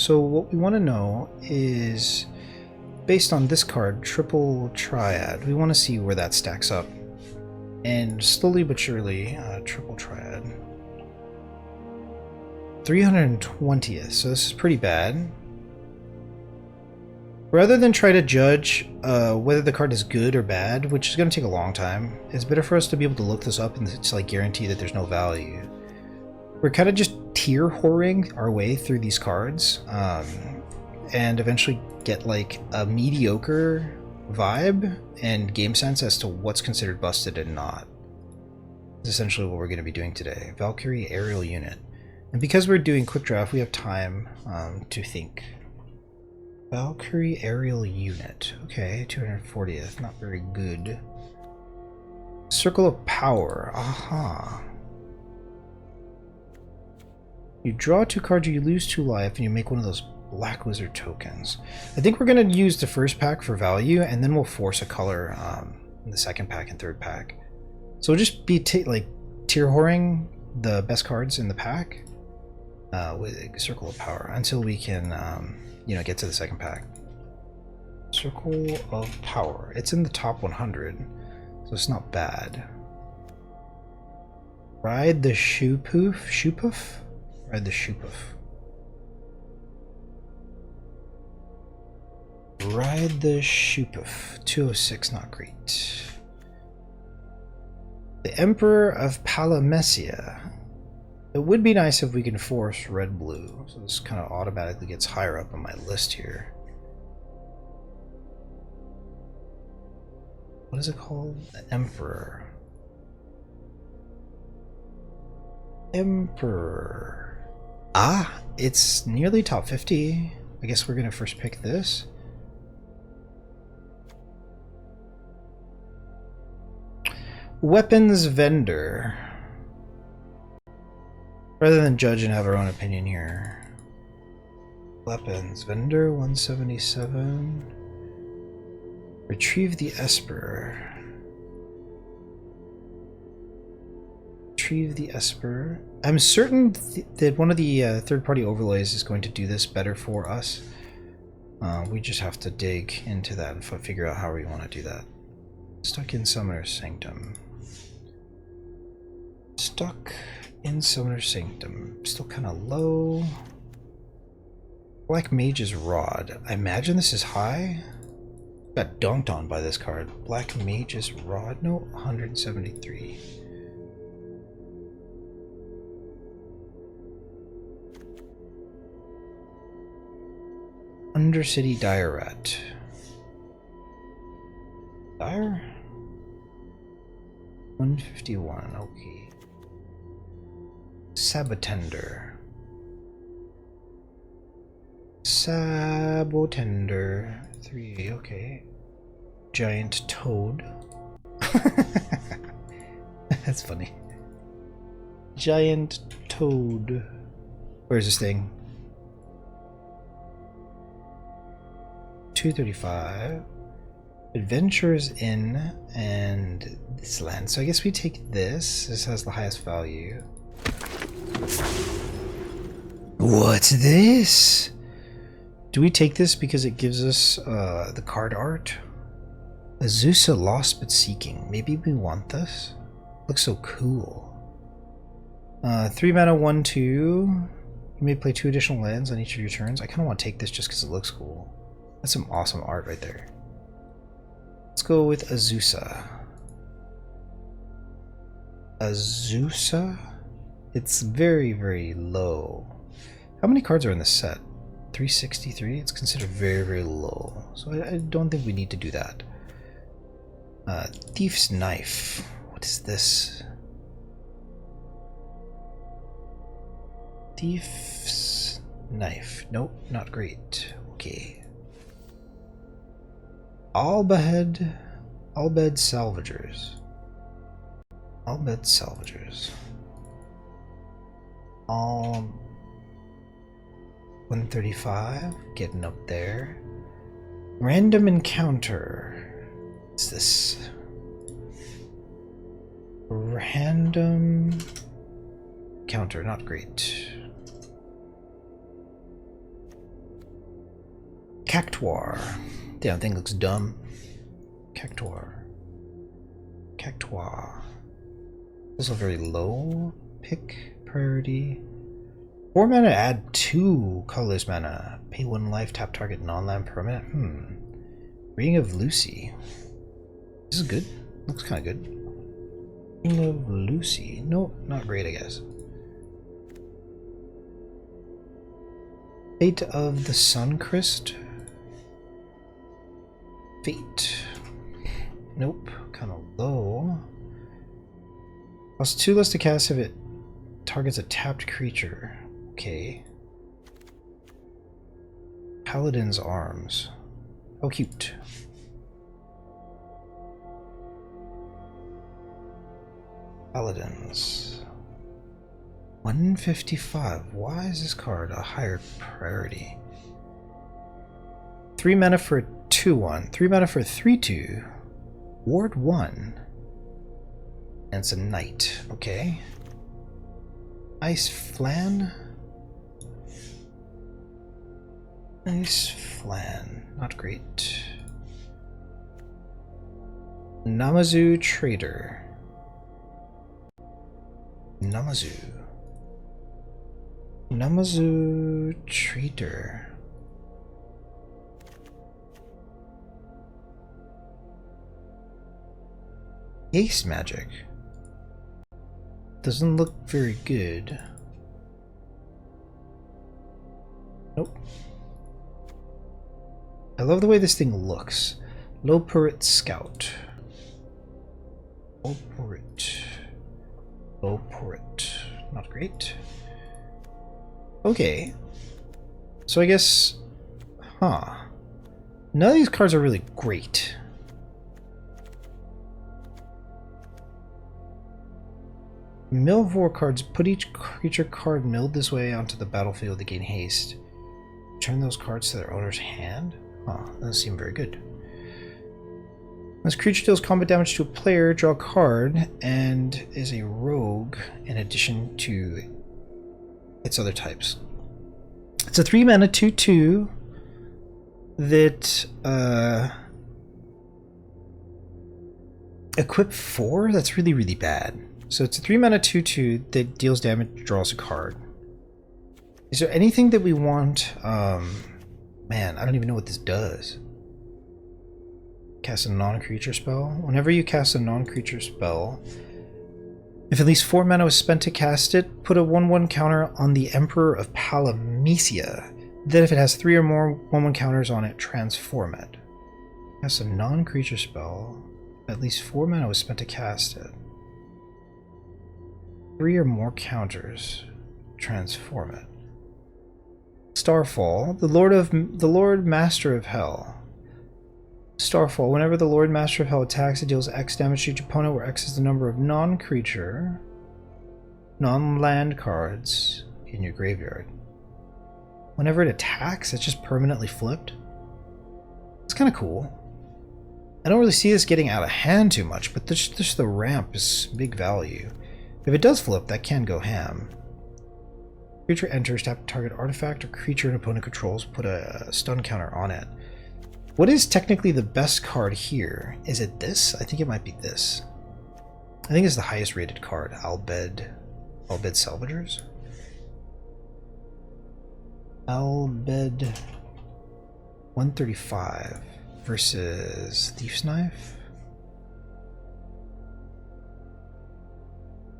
So what we want to know is, based on this card, Triple Triad, we want to see where that stacks up. And slowly but surely, Triple Triad. 320th, so this is pretty bad. Rather than try to judge whether the card is good or bad, which is going to take a long time, it's better for us to be able to look this up and to like guarantee that there's no value. We're kind of just tier whoring our way through these cards, and eventually get like a mediocre vibe and game sense as to what's considered busted and not. That's essentially what we're going to be doing today. Valkyrie Aerial Unit. And because we're doing quick draft, we have time to think. Valkyrie Aerial Unit. Okay, 240th. Not very good. Circle of Power. Aha. You draw 2 cards, you lose 2 life, and you make one of those Black Wizard tokens. I think we're going to use the first pack for value, and then we'll force a color in the second pack and third pack. So we'll just be like tier whoring the best cards in the pack with Circle of Power until we can you know, get to the second pack. Circle of Power. It's in the top 100, so it's not bad. Ride the Shoopoof? Ride the Shoopoof. Ride the Shoopoof. 206, not great. The Emperor of Palamecia. It would be nice if we can force red-blue, so this kind of automatically gets higher up on my list here. What is it called? The Emperor. Emperor. Ah, it's nearly top 50. I guess we're gonna first pick this. Weapons Vendor. Rather than judge and have our own opinion here. Weapons Vendor 177. Retrieve the Esper. Retrieve the Esper. I'm certain that one of the third-party overlays is going to do this better for us. We just have to dig into that and figure out how we want to do that. Stuck in Summoner's Sanctum. Stuck in Summoner's Sanctum. Still kind of low. Black Mage's Rod. I imagine this is high. Got dunked on by this card. Black Mage's Rod. No, 173. Undercity Dire Rat. Dire? 151, okay. Sabotender. Sabotender. 3, okay. Giant Toad. That's funny. Giant Toad. Where's this thing? 235. Adventures in and this land. So I guess we take this. This has the highest value. What's this? Do we take this because it gives us the card art? Azusa Lost but Seeking. Maybe we want this? Looks so cool. 3 mana 1/2. You may play 2 additional lands on each of your turns. I kind of want to take this just because it looks cool. That's some awesome art right there. Let's go with Azusa. Azusa? It's very, very low. How many cards are in this set? 363? It's considered very, very low. So I don't think we need to do that. Thief's Knife. What is this? Thief's Knife. Nope, not great. Okay. Albed Salvagers. Albed Salvagers. 135, getting up there. Random Encounter. What's this? Random Encounter, not great. Cactuar. Damn thing looks dumb. Cactuar. Cactuar. Also very low pick priority. 4 mana, add 2 colorless mana. Pay 1 life, tap target non-land permanent. Ring of Lucy. This is good. Looks kind of good. Ring of Lucy. No, not great, I guess. Fate of the Suncrest. Fate. Nope. Kind of low. Plus 2 less to cast if it targets a tapped creature. Okay. Paladin's Arms. How cute. Paladins. 155. Why is this card a higher priority? 3 mana for a 2/1. 3 mana for a 3/2. Ward 1. And it's a knight. Okay. Ice Flan. Ice Flan. Not great. Namazu Trader. Namazu. Namazu Trader. Ace Magic. Doesn't look very good. Nope. I love the way this thing looks. Loporit Scout. Loporit. Loporit. Not great. Okay. So I guess... Huh. None of these cards are really great. Mill 4 cards. Put each creature card milled this way onto the battlefield to gain haste. Return those cards to their owner's hand? Huh, that doesn't seem very good. This creature deals combat damage to a player, draw a card, and is a rogue in addition to its other types. It's a 3 mana 2/2 that equip 4? That's really, really bad. So it's a 3 mana 2/2 that deals damage, draws a card. Is there anything that we want? Man, I don't even know what this does. Cast a non-creature spell. Whenever you cast a non-creature spell, if at least 4 mana was spent to cast it, put a 1/1 counter on the Emperor of Palamecia. Then if it has 3 or more 1/1 counters on it, transform it. Cast a non-creature spell. At least 4 mana was spent to cast it. 3 or more counters. Transform it. Starfall. The Lord Master of Hell. Starfall. Whenever the Lord Master of Hell attacks, it deals X damage to each opponent, where X is the number of non-creature, non-land cards in your graveyard. Whenever it attacks, it's just permanently flipped. It's kind of cool. I don't really see this getting out of hand too much, but just the ramp is big value. If it does flip, that can go ham. Creature enters, tap target artifact or creature an opponent controls, put a stun counter on it. What is technically the best card here? Is it this? I think it might be this. I think it's the highest rated card, Albed Salvagers? Albed 135 versus Thief's Knife.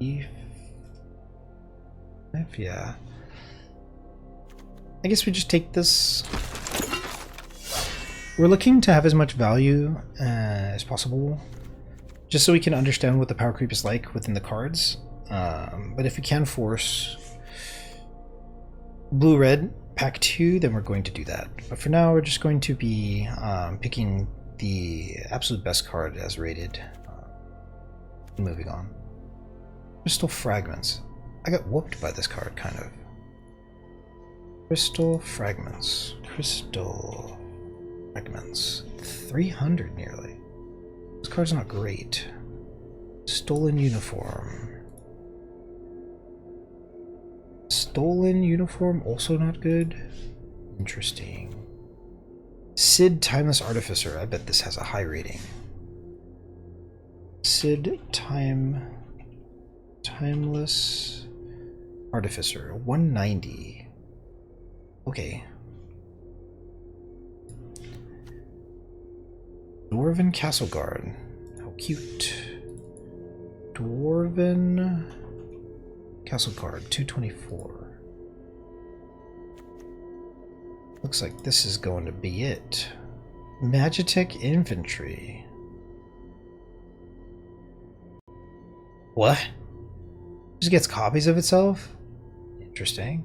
Thief Knife, yeah. I guess we just take this. We're looking to have as much value as possible, just so we can understand what the power creep is like within the cards. But if we can force blue-red pack 2, then we're going to do that. But for now, we're just going to be picking the absolute best card as rated. Moving on. Crystal Fragments. I got whooped by this card, kind of. Crystal Fragments. Crystal Fragments. 300 nearly. This card's not great. Stolen Uniform. Stolen Uniform, also not good. Interesting. Sid Timeless Artificer. I bet this has a high rating. Sid Timeless Artificer. 190. Okay. Dwarven Castle Guard. How cute. Dwarven Castle Guard. 224. Looks like this is going to be it. Magitech Infantry. What? Just gets copies of itself? Interesting.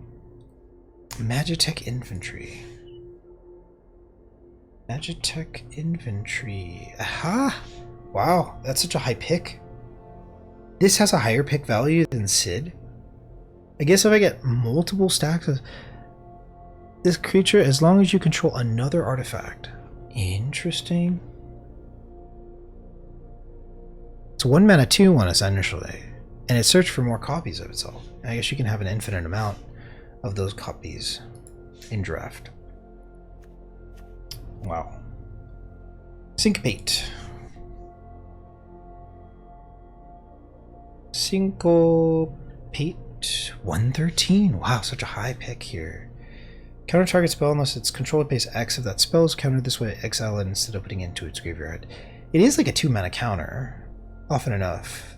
Magitech Infantry. Magitech Infantry. Aha! Wow, that's such a high pick. This has a higher pick value than Sid. I guess if I get multiple stacks of this creature, as long as you control another artifact. Interesting. It's 1 mana 2/1 essentially, and it searched for more copies of itself. And I guess you can have an infinite amount of those copies in draft. Wow. Syncopate. Syncopate 113. Wow, such a high pick here. Counter target spell unless its controller pays X if that spell is countered this way, exile it instead of putting it into its graveyard. It is like a 2 mana counter, often enough.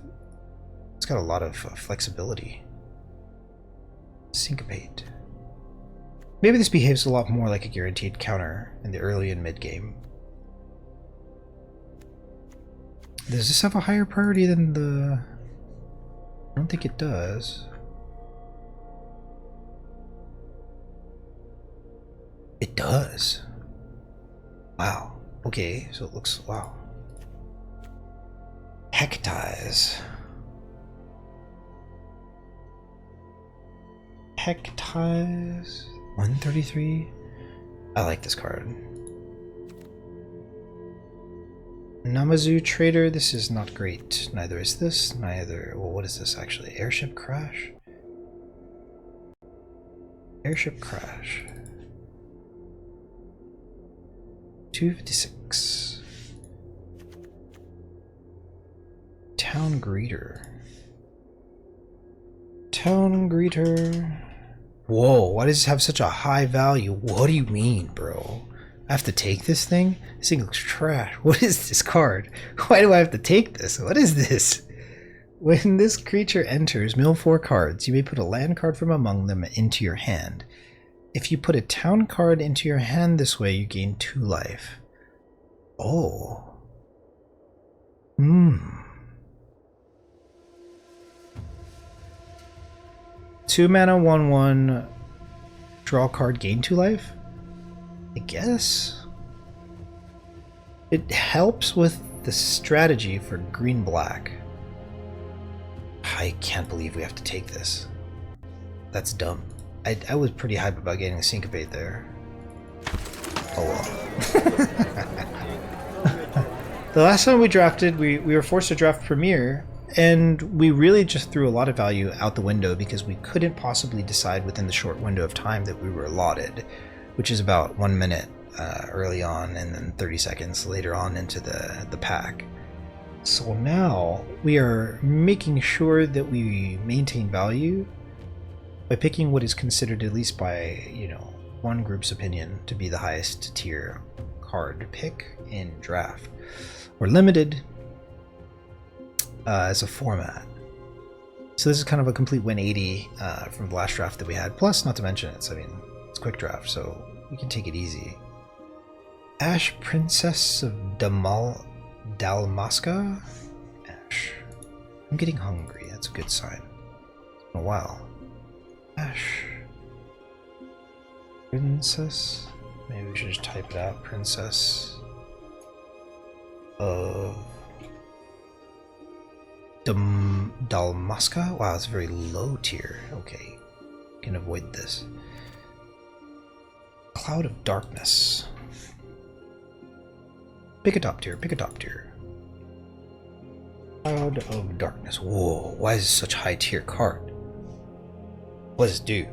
It's got a lot of flexibility. Syncopate. Maybe this behaves a lot more like a guaranteed counter in the early and mid game. Does this have a higher priority than the... I don't think it does. It does. Wow. Okay, so it looks... wow. Hectize. Hectize. 133. I like this card. Namazu Trader. This is not great. Neither is this. Neither... well, what is this actually? Airship Crash? Airship Crash. 256. Town Greeter. Town Greeter. Whoa, why does this have such a high value? What do you mean, bro? I have to take this thing? This thing looks trash. What is this card? Why do I have to take this? What is this? When this creature enters, mill 4 cards. You may put a land card from among them into your hand. If you put a town card into your hand this way, you gain 2 life. Oh. 2 mana 1/1. Draw card, gain 2 life? I guess. It helps with the strategy for green-black. I can't believe we have to take this. That's dumb. I was pretty hype about getting a Syncopate there. Oh well. The last time we drafted, we were forced to draft Premier, and we really just threw a lot of value out the window because we couldn't possibly decide within the short window of time that we were allotted, which is about 1 minute early on and then 30 seconds later on into the pack. So now we are making sure that we maintain value by picking what is considered, at least by, you know, one group's opinion, to be the highest tier card pick in draft. We're limited as a format. So this is kind of a complete 180 from the last draft that we had. Plus, not to mention it's it's quick draft, so we can take it easy. Ash, Princess of Dalmasca? Ash. I'm getting hungry. That's a good sign. It's been a while. Ash. Princess? Maybe we should just type it out. Princess of Dalmasca? Wow, it's very low tier. Okay. Can avoid this. Cloud of Darkness. Pick a top tier, pick a top tier. Cloud of Darkness. Whoa, why is this such a high tier card? What does it do?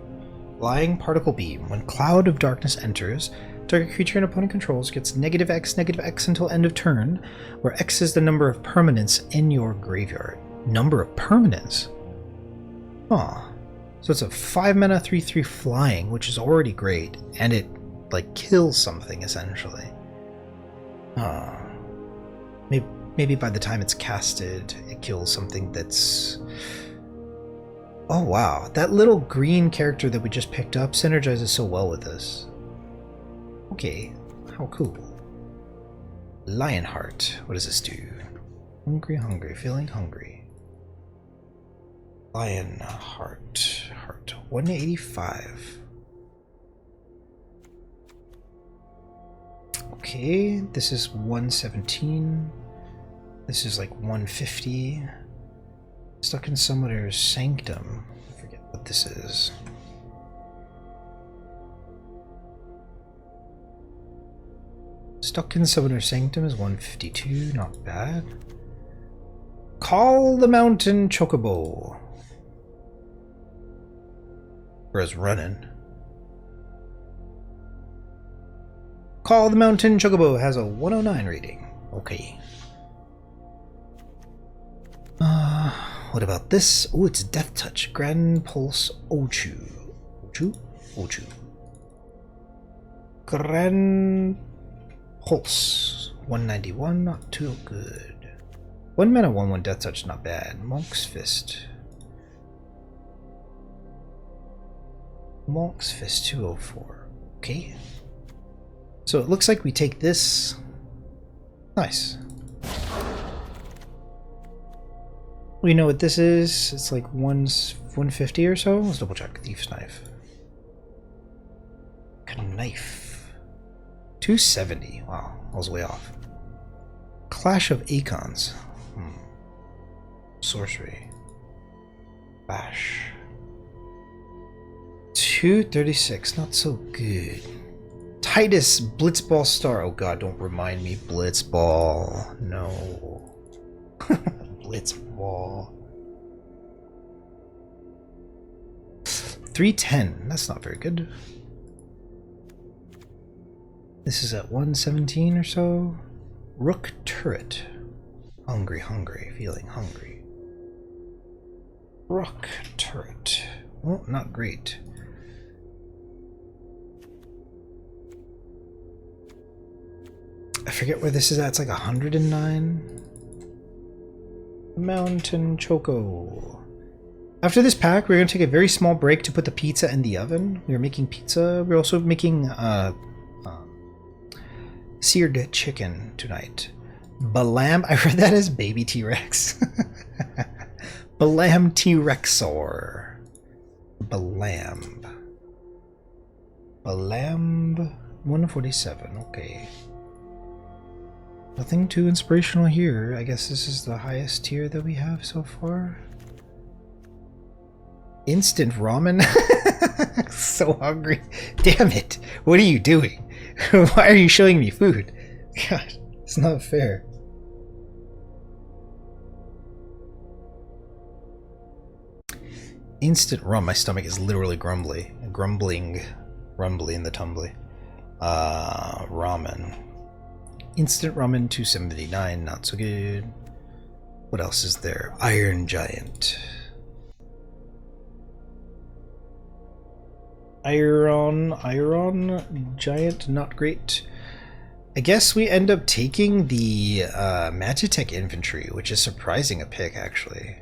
Flying Particle Beam. When Cloud of Darkness enters, Target creature an opponent controls gets -X until end of turn, where X is the number of permanents in your graveyard. Number of permanents? Huh. So it's a 5 mana 3/3 flying, which is already great, and it, like, kills something, essentially. Maybe by the time it's casted, it kills something that's... Oh wow, that little green character that we just picked up synergizes so well with this. Okay, how cool. Lionheart, what does this do? Hungry, feeling hungry. Lionheart, 185. Okay, this is 117. This is like 150. Stuck in Summoner's Sanctum. I forget what this is. Stuck in Summoner's Sanctum is 152, not bad. Call the Mountain Chocobo. Whereas running. Call the Mountain Chocobo has a 109 rating. Okay. What about this? Oh, it's Death Touch. Grand Pulse Ochu. Ochu. Grand Pulse. 191, not too good. 1 mana 1/1 Death Touch, not bad. Monk's Fist. Monk's Fist 204. Okay. So it looks like we take this. Nice. We know what this is. It's like 150 or so. Let's double check. Thief's Knife. Knife. 270. Wow, I was way off. Clash of Acons. Sorcery. Bash. 236. Not so good. Titus Blitzball Star. Oh god, don't remind me. Blitzball. No. Blitzball. 310. That's not very good. This is at 117 or so. Rook Turret. Hungry, feeling hungry. Rook Turret. Oh, not great. I forget where this is at. It's like 109. Mountain Choco. After this pack, we're going to take a very small break to put the pizza in the oven. We're making pizza. We're also making seared chicken tonight. Balam. I read that as baby T-Rex. Balam T-Rexor. Balamb. 147. Okay. Nothing too inspirational here. I guess this is the highest tier that we have so far. Instant ramen? So hungry. Damn it. What are you doing? Why are you showing me food? God, it's not fair. Instant rum. My stomach is literally rumbling in the tumbly. Ramen. Instant ramen 279, not so good. What else is there? Iron Giant. Iron Giant, not great. I guess we end up taking the Magitech Infantry, which is surprising a pick, actually.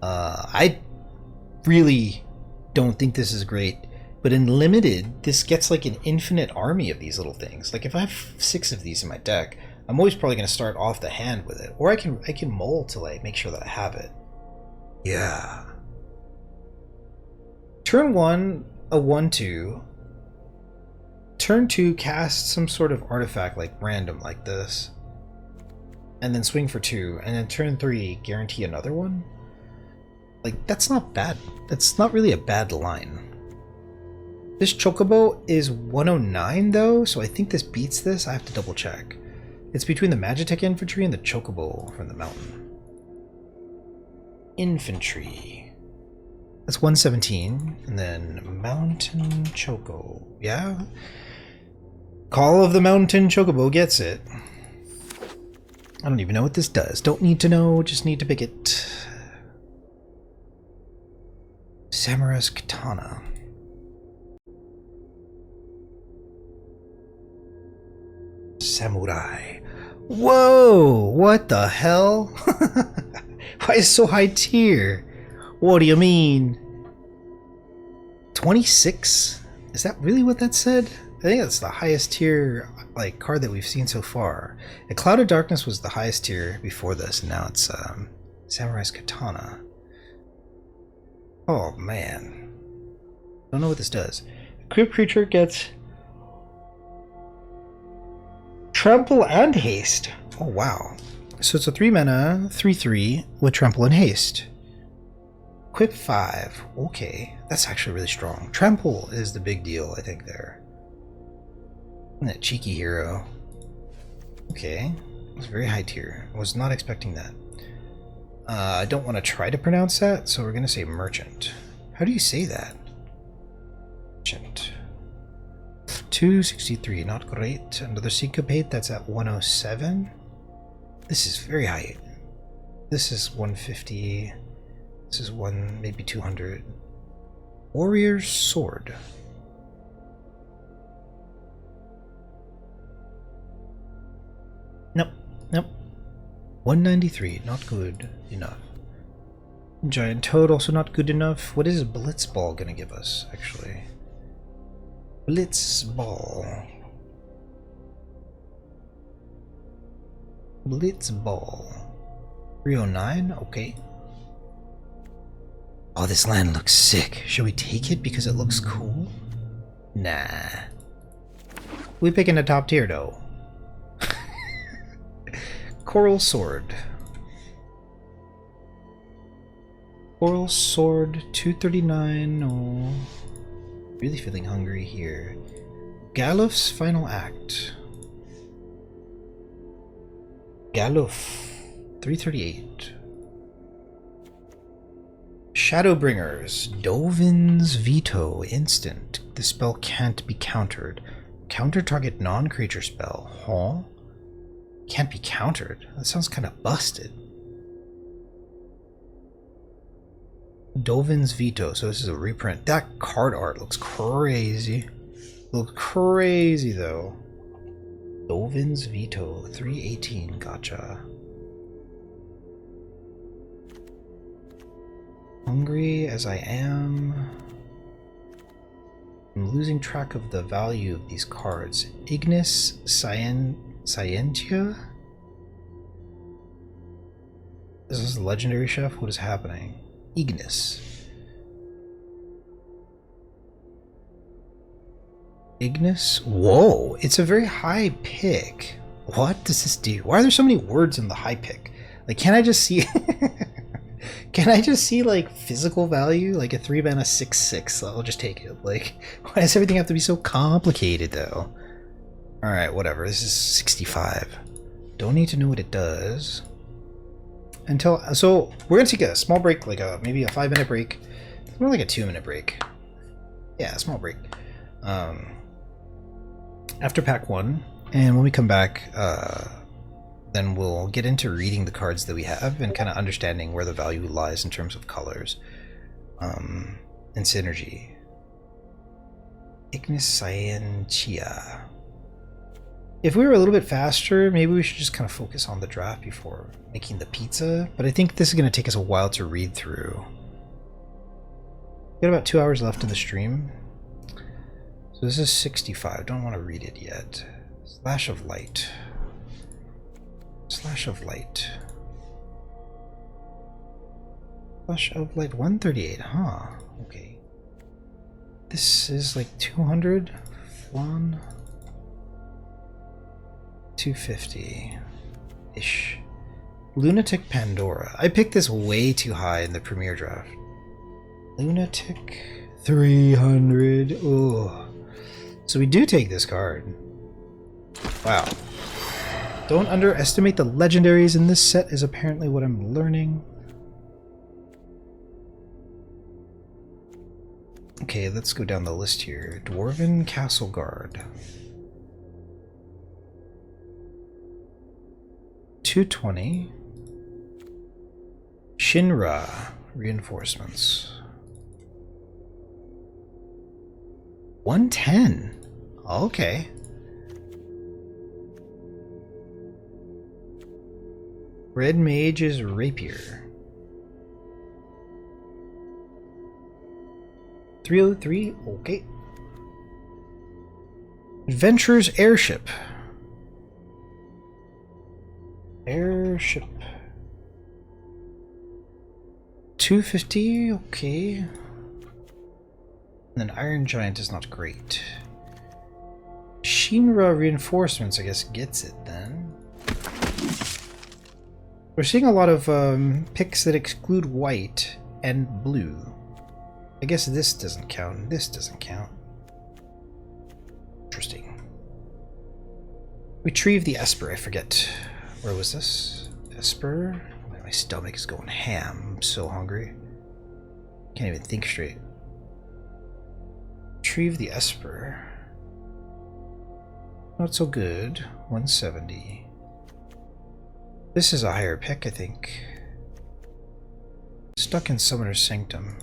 I really don't think this is great, but in Limited, this gets like an infinite army of these little things. Like if I have 6 of these in my deck, I'm always probably going to start off the hand with it, or I can mull to like make sure that I have it. Yeah. Turn 1, a 1/2. Turn 2, cast some sort of artifact like random like this, and then swing for 2, and then turn 3, guarantee another one. Like, that's not bad. That's not really a bad line. This Chocobo is 109 though, so I think this beats this. I have to double check. It's between the Magitech Infantry and the Chocobo from the mountain. Infantry. That's 117, and then Mountain Choco. Yeah? Call of the Mountain Chocobo gets it. I don't even know what this does. Don't need to know, just need to pick it. Samurai's Katana. Samurai. Whoa! What the hell? Why is it so high tier? What do you mean? 26? Is that really what that said? I think that's the highest tier like card that we've seen so far. The Cloud of Darkness was the highest tier before this, and now it's Samurai's Katana. Oh man. Don't know what this does. Equipped creature gets Trample and Haste. Oh wow. So it's a 3 mana, 3/3 with Trample and Haste. Equip 5. Okay, that's actually really strong. Trample is the big deal, I think, there. And that cheeky hero. Okay, it's very high tier. I was not expecting that. I don't want to try to pronounce that, so we're going to say Merchant. How do you say that? Merchant. 263, not great. Another Syncopate, that's at 107. This is very high. This is 150. This is maybe 200. Warrior's Sword. Nope, nope. 193, not good enough. Giant Toad, also not good enough. What is Blitzball gonna give us, actually? Blitzball. Blitzball. 309, okay. Oh, this land looks sick. Should we take it because it looks cool? Nah. We picking a top tier though. Coral Sword. Coral Sword, 239. Oh, really feeling hungry here. Galuf's Final Act. Galuf, 338. Shadowbringers, Dovin's Veto, instant. The spell can't be countered. Counter target non-creature spell. Huh? Can't be countered? That sounds kind of busted. Dovin's Veto, so this is a reprint. That card art looks crazy. Looks crazy though. Dovin's Veto, 318, gotcha. Hungry as I am, I'm losing track of the value of these cards. Ignis Scientia? Is this a legendary chef? What is happening? Ignis. Ignis? Whoa, it's a very high pick. What does this do? Why are there so many words in the high pick? Like, can't I just see... Can I just see, like, physical value? Like a 3 mana 6/6, I'll just take it. Like, why does everything have to be so complicated, though? Alright, whatever. This is 65. Don't need to know what it does. So, we're gonna take a small break, like maybe a 5-minute break. More like a 2-minute break. Yeah, a small break. After pack 1, and when we come back, then we'll get into reading the cards that we have and kind of understanding where the value lies in terms of colors and synergy. Ignis Scientia. If we were a little bit faster, maybe we should just kind of focus on the draft before making the pizza, but I think this is going to take us a while to read through. Got about 2 hours left in the stream. So this is 65. Don't want to read it yet. Slash of Light. Slash of Light. Slash of Light 138, huh? Okay. This is like 200. Flan. 250-ish. Lunatic Pandora. I picked this way too high in the Premier draft. Lunatic 300. Oh. So we do take this card. Wow. Don't underestimate the legendaries in this set is apparently what I'm learning. Okay, let's go down the list here. Dwarven Castle Guard. 220. Shinra reinforcements. 110. Okay. Red Mage's Rapier. 303. Okay. Adventurer's Airship. Airship. 250. Okay. And then Iron Giant is not great. Shinra reinforcements, I guess, gets it then. We're seeing a lot of picks that exclude white and blue. I guess this doesn't count and this doesn't count. Interesting. Retrieve the Esper, I forget. Where was this? Esper? My stomach is going ham. I'm so hungry. Can't even think straight. Retrieve the Esper. Not so good. 170. This is a higher pick, I think. Stuck in Summoner's Sanctum.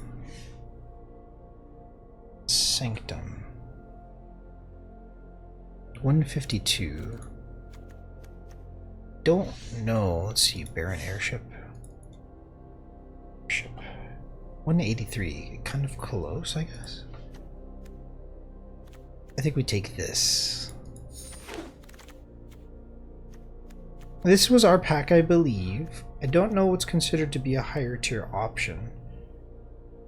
Sanctum. 152. Don't know. Let's see. Baron Airship. Airship. 183. Kind of close, I guess. I think we take this. This was our pack, I believe. I don't know what's considered to be a higher tier option.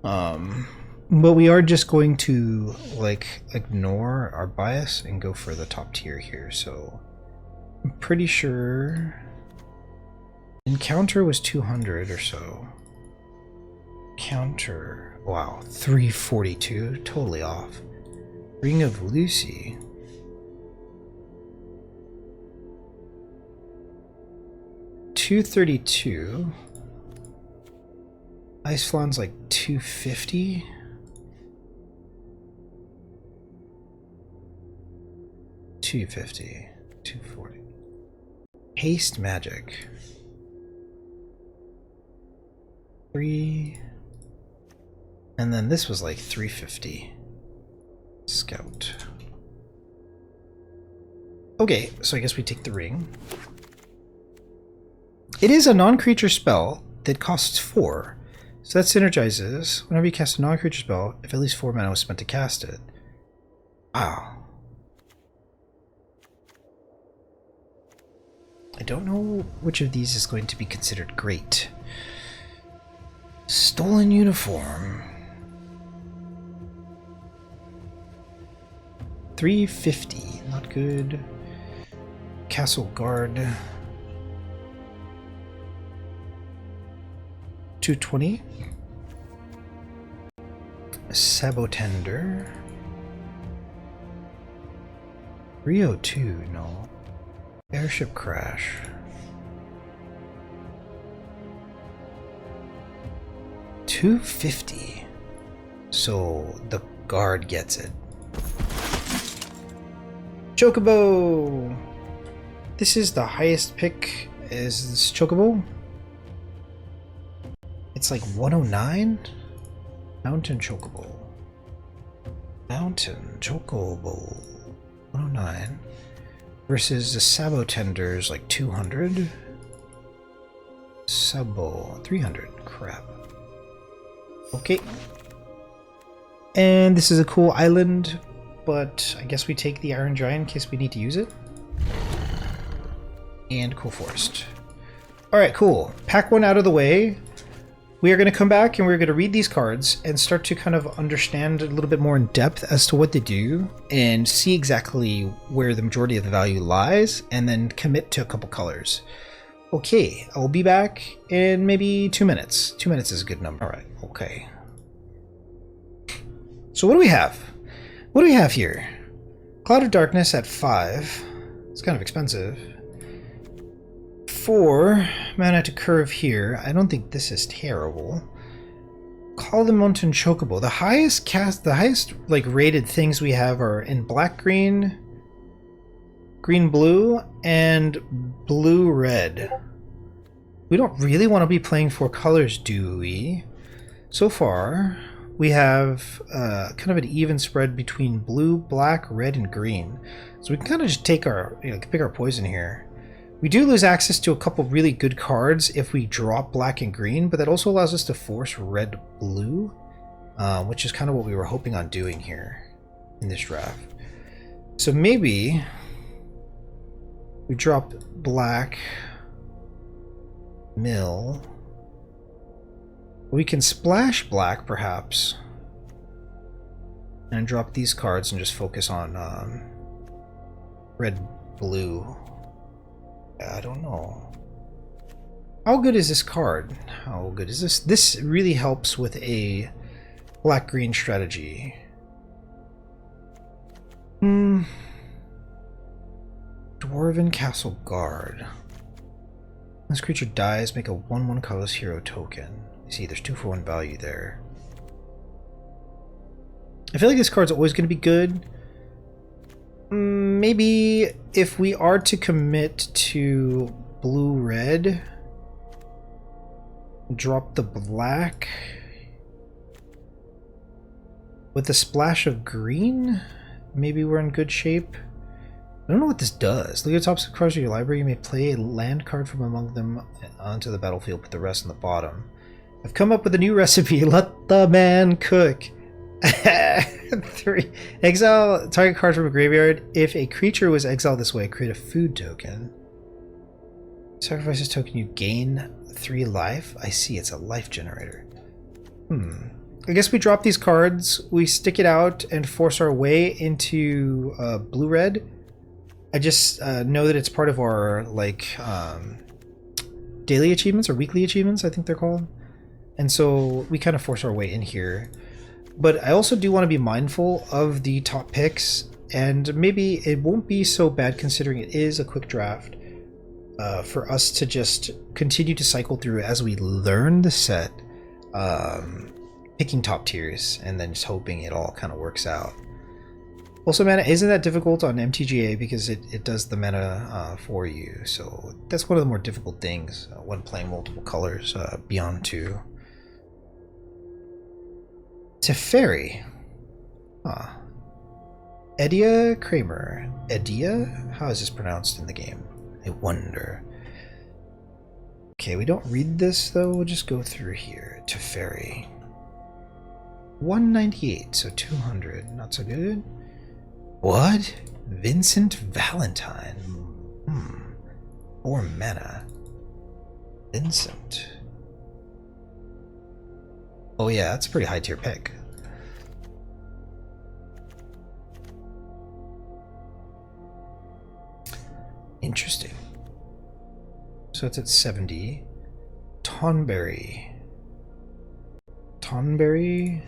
But we are just going to, like, ignore our bias and go for the top tier here, so... I'm pretty sure... Encounter was 200 or so. Counter... Wow, 342. Totally off. Ring of Lucy... 232. Ice Flawn's like 250. $250. $240. Haste Magic. 3. And then this was like 350. Scout. Okay, so I guess we take the ring. It is a non-creature spell that costs 4. So that synergizes whenever you cast a non-creature spell, if at least 4 mana was spent to cast it. Wow. I don't know which of these is going to be considered great. Stolen Uniform. 350. Not good. Castle Guard. 220. Sabotender. 302, no. Airship Crash. 250. So the guard gets it. Chocobo! This is the highest pick. Is this Chocobo? It's like 109? Mountain Chocobo. Mountain Chocobo. 109. Versus the Sabotender's like 200. Sabo 300. Crap. Okay. And this is a cool island, but I guess we take the Iron Giant in case we need to use it. And Cool Forest. Alright, cool. Pack one out of the way. We are going to come back and we're going to read these cards and start to kind of understand a little bit more in depth as to what they do and see exactly where the majority of the value lies and then commit to a couple colors. Okay, I'll be back in maybe 2 minutes. 2 minutes is a good number. Alright, okay. So what do we have? What do we have here? Cloud of Darkness at 5. It's kind of expensive. 4 mana to curve here. I don't think this is terrible. Call the Mountain Chocobo. The highest like rated things we have are in black green, green blue, and blue red. We don't really want to be playing 4 colors, do we? So far, we have kind of an even spread between blue, black, red, and green. So we can kind of just take our, pick our poison here. We do lose access to a couple really good cards if we drop black and green, but that also allows us to force red, blue, which is kind of what we were hoping on doing here in this draft. So maybe we drop black, mill. We can splash black, perhaps, and drop these cards and just focus on red, blue. I don't know. How good is this card? How good is this? This really helps with a black-green strategy. Dwarven Castle Guard. This creature dies, make a 1/1 colorless hero token. You see, there's 2 for 1 value there. I feel like this card's always going to be good. Maybe if we are to commit to blue-red, drop the black with a splash of green, maybe we're in good shape. I don't know what this does. Look at the top 6 cards of your library. You may play a land card from among them onto the battlefield, put the rest on the bottom. I've come up with a new recipe. Let the man cook. 3. Exile target card from a graveyard. If a creature was exiled this way, create a food token. Sacrifice this token, you gain 3 life. I see, it's a life generator. I guess we drop these cards, we stick it out, and force our way into blue-red. I just know that it's part of our daily achievements or weekly achievements, I think they're called. And so we kind of force our way in here. But I also do want to be mindful of the top picks, and maybe it won't be so bad considering it is a quick draft for us to just continue to cycle through as we learn the set, picking top tiers and then just hoping it all kind of works out. Also, mana isn't that difficult on MTGA because it does the mana for you, so that's one of the more difficult things when playing multiple colors beyond 2. Teferi. Edia Kramer. Edia? How is this pronounced in the game? I wonder. Okay, we don't read this though, we'll just go through here. Teferi. 198, so 200. Not so good. What? Vincent Valentine. 4 mana. Vincent. Oh yeah, that's a pretty high tier pick. Interesting. So it's at 70. Tonberry. Tonberry.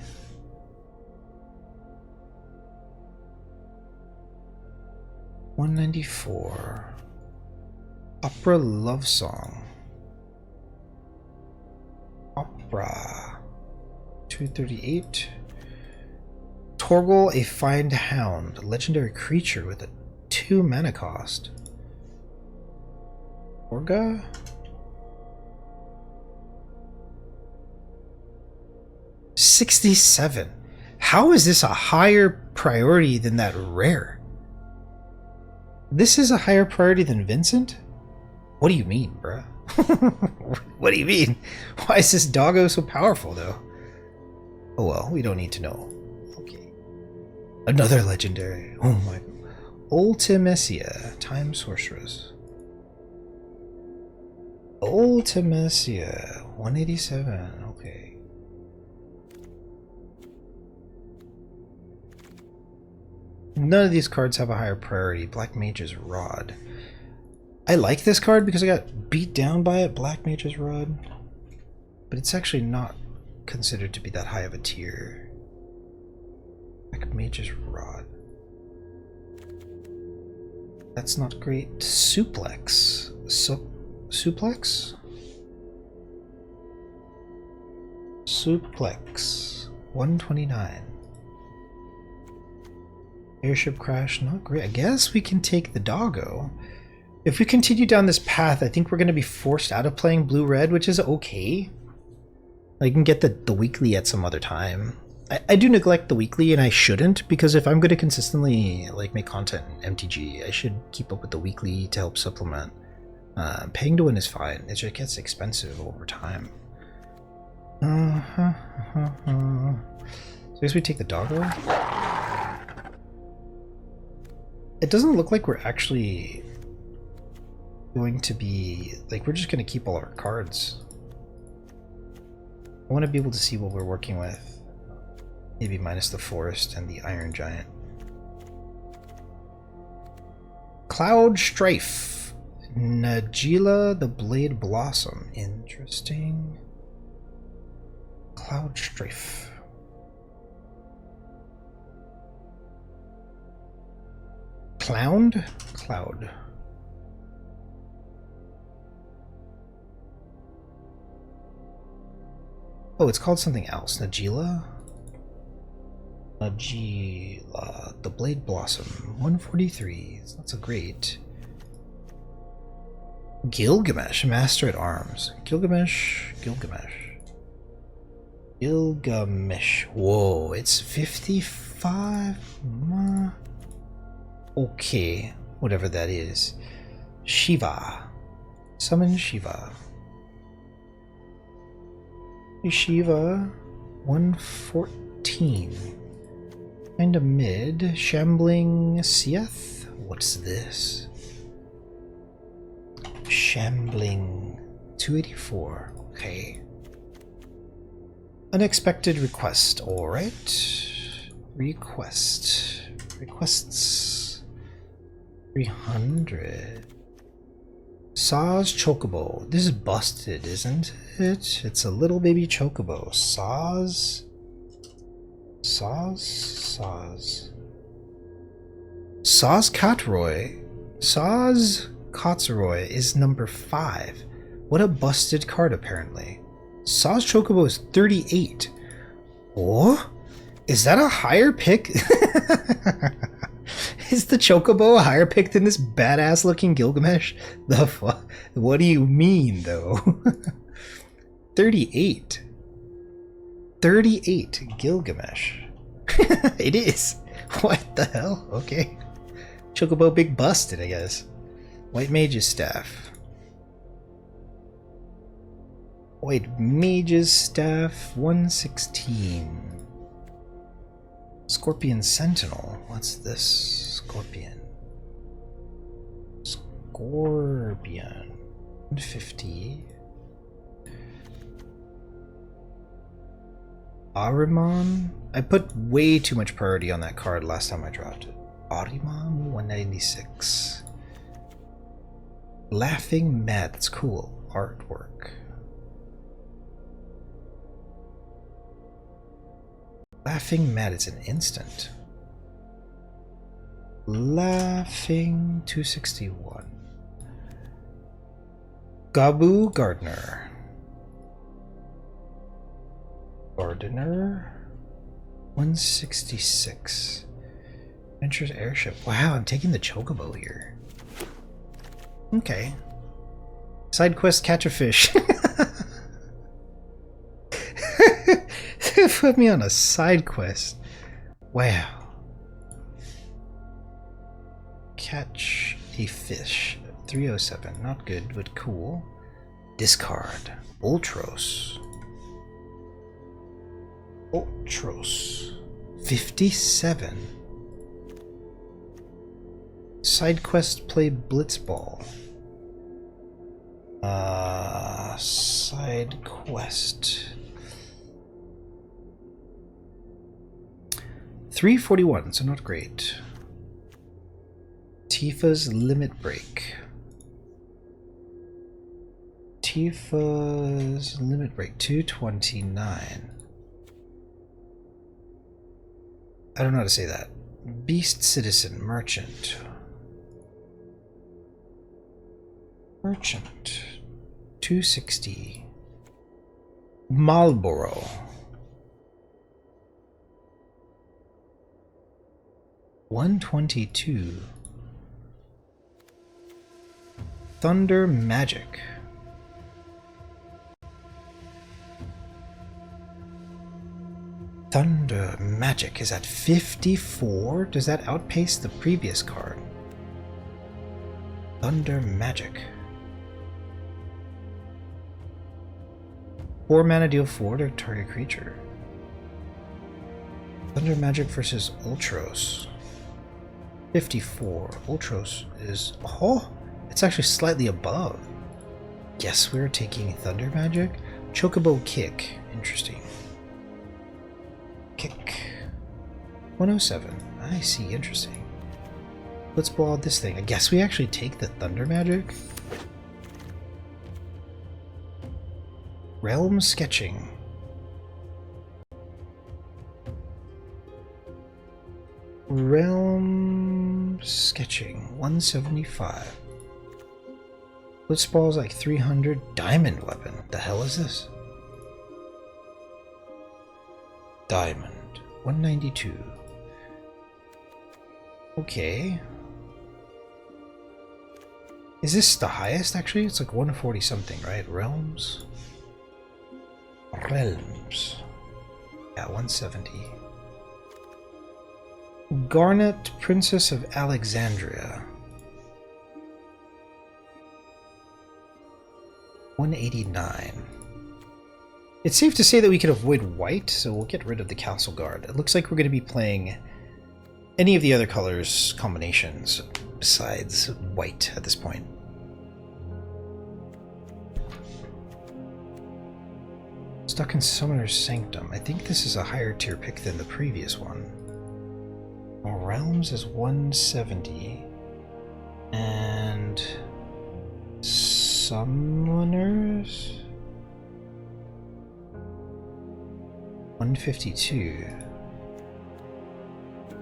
$194. Opera Love Song. Opera. 238. Torgal, a Find Hound. Legendary creature with a 2 mana cost. Orga? $67. How is this a higher priority than that rare? This is a higher priority than Vincent? What do you mean, bruh? What do you mean? Why is this doggo so powerful, though? Oh well, we don't need to know. Okay. Another legendary. Oh my. Ultimecia, Time Sorceress. Ultimecia, 187. Okay. None of these cards have a higher priority. Black Mage's Rod. I like this card because I got beat down by it, Black Mage's Rod. But it's actually not considered to be that high of a tier. Black Mage's Rod. That's not great. Suplex. Suplex? Suplex. 129. Airship crash, not great. I guess we can take the doggo. If we continue down this path, I think we're going to be forced out of playing blue-red, which is okay. I can get the weekly at some other time. I do neglect the weekly, and I shouldn't, because if I'm going to consistently like make content in MTG, I should keep up with the weekly to help supplement. Paying to win is fine. It just gets expensive over time. So I guess we take the doggo. It doesn't look like we're actually going to be like, we're just going to keep all our cards. I want to be able to see what we're working with. Maybe minus the forest and the iron giant. Cloud Strife. Najila the Blade Blossom. Interesting. Cloud Strife. Clowned? Cloud. Oh, it's called something else. Najila? Najila. The Blade Blossom. 143. It's not so great. Gilgamesh. Master at Arms. Gilgamesh. Whoa, it's 55? Okay, whatever that is. Shiva. Summon Shiva. Shiva. 114. Kinda mid. Shambling Sieth? What's this? Shambling 284. Okay. Unexpected request. Alright. Requests. 300. Saz Chocobo. This is busted, isn't it? It's a little baby Chocobo. Saz. Saz Catroy. Saz Kotzroy is number 5. What a busted card, apparently. Saz Chocobo is 38. Oh? Is that a higher pick? Is the Chocobo a higher pick than this badass looking Gilgamesh? The fuck? What do you mean, though? 38. 38 Gilgamesh. It is. What the hell? Okay. Chocobo big busted, I guess. White Mage's Staff. White Mage's Staff, 116. Scorpion Sentinel. What's this? Scorpion. 150. Ahriman? I put way too much priority on that card last time I dropped it. Ahriman, 196. Laughing Mad. That's cool. Artwork. Laughing Mad. It's an instant. Laughing 261. Gabu Gardener. 166. Adventures Airship. Wow, I'm taking the Chocobo here. Okay. Side quest, catch a fish. Put me on a side quest. Wow. Catch a fish. 307. Not good, but cool. Discard. Ultros. 57. Side quest, play Blitzball. Side quest. 341, so not great. Tifa's Limit Break. Tifa's Limit Break, 229. I don't know how to say that. Beast Citizen, Merchant. 260. Marlboro. 122. Thunder Magic. Thunder Magic is at 54. Does that outpace the previous card? Thunder Magic. 4 mana, deal 4 to target creature. Thunder Magic versus Ultros. 54. Ultros is... Oh! It's actually slightly above. Guess we're taking Thunder Magic? Chocobo Kick. Interesting. Kick. 107. I see. Interesting. Let's ball this thing. I guess we actually take the Thunder Magic? Realm Sketching. Realm Sketching. 175. Blitzball's like 300. Diamond Weapon. The hell is this? Diamond. 192. Okay. Is this the highest actually? It's like 140 something, right? Realms? Realms. Yeah, 170. Garnet, Princess of Alexandria. 189. It's safe to say that we can avoid white, so we'll get rid of the Council Guard. It looks like we're going to be playing any of the other colors combinations besides white at this point. Stuck in Summoner's Sanctum. I think this is a higher tier pick than the previous one. Well, Realms is 170. And... Summoners? 152.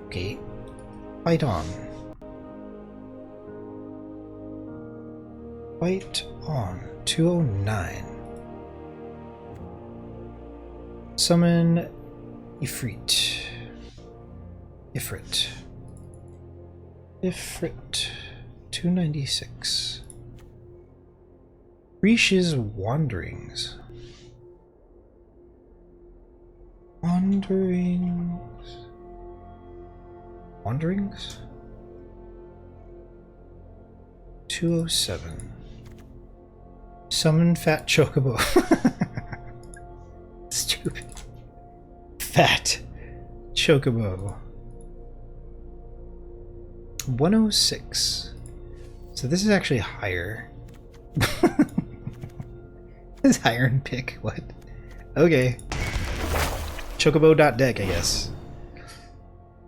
Okay. Fight on. Fight on. 209. Summon Ifrit. Ifrit. 296. Rish's Wanderings. Wanderings? 207. Summon Fat Chocobo. Stupid. Fat Chocobo. 106. So this is actually higher. This is higher in pick. What? Okay. Chocobo.deck, I guess.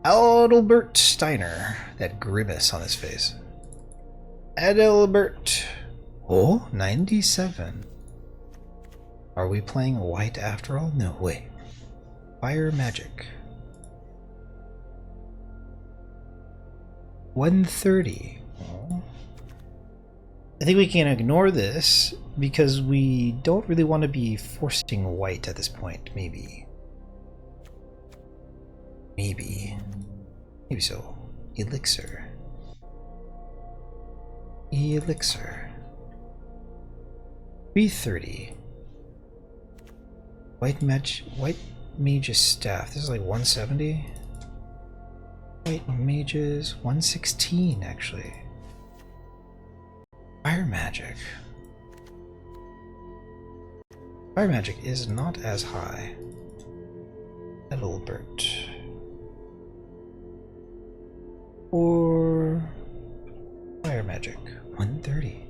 Adalbert Steiner. That grimace on his face. Adalbert. Oh, 97. Are we playing white after all? No way. Fire Magic. 130. Oh. I think we can ignore this because we don't really want to be forcing white at this point. Maybe so. Elixir. 330. White Mage's Staff. This is like 170. White Mages 116 actually. Fire Magic. Fire Magic is not as high. Adalbert. Or Fire Magic 130.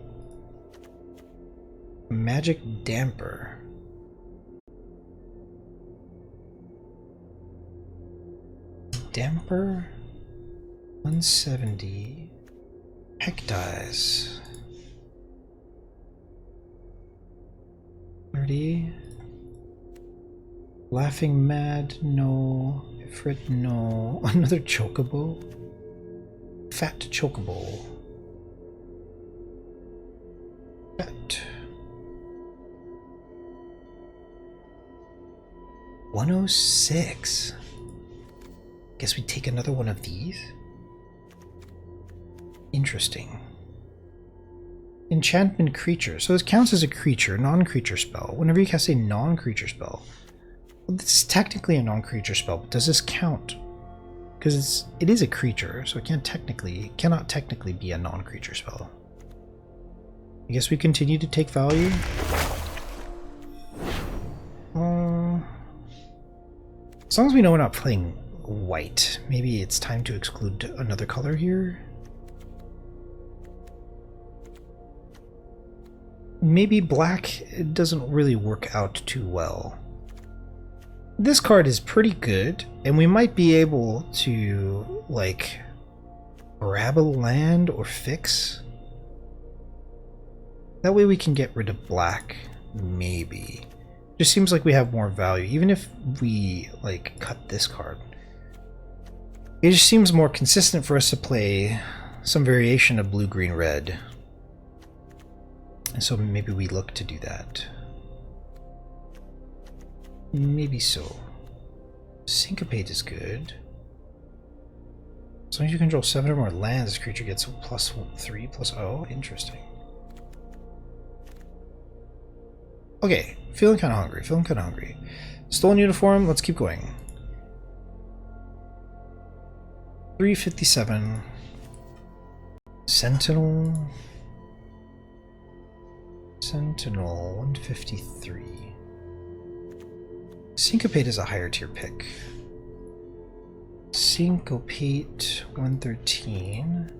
Magic Damper. Damper 170. Heck dies 30. Laughing Mad, no. Ifrit, no. Another Chocobo. Fat Chocobo. Fat. 106. Guess we take another one of these. Interesting. Enchantment creature. So this counts as a creature, non-creature spell. Whenever you cast a non-creature spell, well, this is technically a non-creature spell, but does this count? Because it is a creature, so it cannot technically be a non-creature spell. I guess we continue to take value. As long as we know we're not playing white, maybe it's time to exclude another color here. Maybe black, it doesn't really work out too well. This card is pretty good, and we might be able to, like, grab a land or fix. That way we can get rid of black, maybe. Just seems like we have more value, even if we, like, cut this card. It just seems more consistent for us to play some variation of blue, green, red. And so maybe we look to do that. Maybe so. Syncopate is good. As long as you control 7 or more lands, this creature gets +3 +0. Interesting. Okay, feeling kind of hungry, Stolen uniform, let's keep going. 357. Sentinel, 153. Syncopate is a higher tier pick. Syncopate, 113.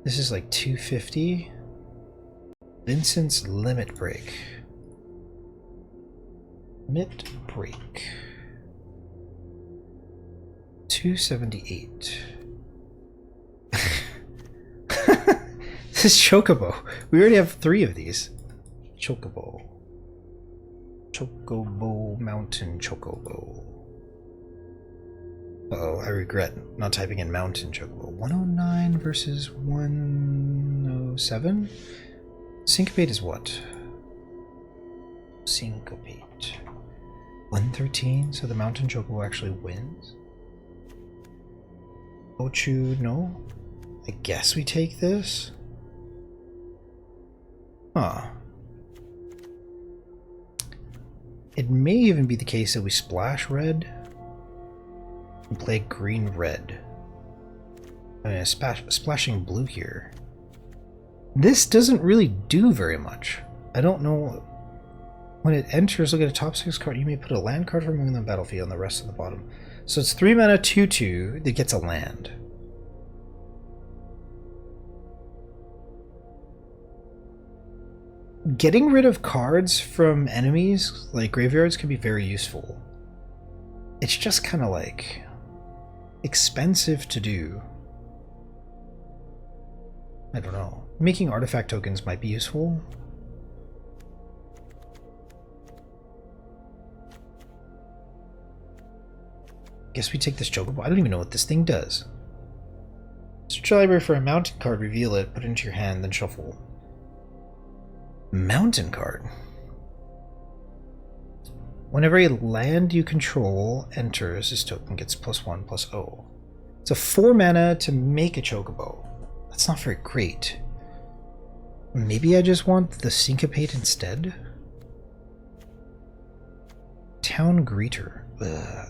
This is like 250. Vincent's Limit Break. Limit Break. 278. This is Chocobo. We already have 3 of these. Chocobo. Chocobo Mountain Chocobo. Uh-oh, I regret not typing in Mountain Chocobo. 109 versus 107? Syncopate is what? Syncopate. 113, so the Mountain Chocobo actually wins? Ochu, no? I guess we take this? Huh. It may even be the case that we splash red and play green red. I mean, splashing blue here. This doesn't really do very much. I don't know. When it enters, look at a top 6 card. You may put a land card from among the battlefield on the rest of the bottom. So it's 3 mana 2/2 that gets a land. Getting rid of cards from enemies, like graveyards, can be very useful. It's just kind of like expensive to do. I don't know. Making artifact tokens might be useful. Guess we take this Chocobo. I don't even know what this thing does. Search your library for a mountain card, reveal it, put it into your hand, then shuffle. Mountain card. Whenever a land you control enters, this token gets +1/+0. It's a 4 mana to make a Chocobo. That's not very great. Maybe I just want the Syncopate instead? Town Greeter. Ugh.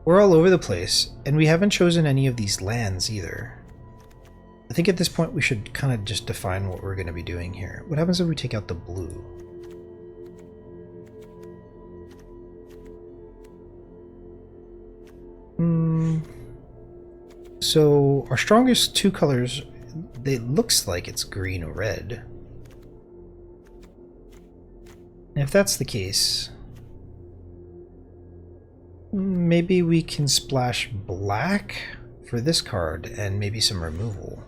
We're all over the place, and we haven't chosen any of these lands either. I think at this point we should kind of just define what we're going to be doing here. What happens if we take out the blue? So our strongest 2 colors, it looks like it's green or red. And if that's the case, maybe we can splash black for this card and maybe some removal.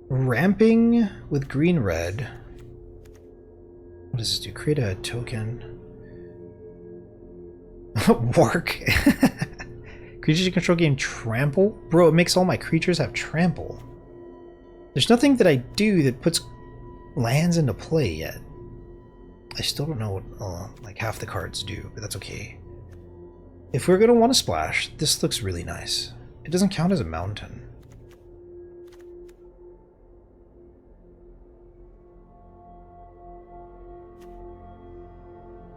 Ramping with green-red. What does this do? Create a token. Wark. Creatures you control gain trample? Bro, it makes all my creatures have trample. There's nothing that I do that puts lands into play yet. I still don't know what like half the cards do, but that's okay. If we're going to want to splash, this looks really nice. It doesn't count as a mountain.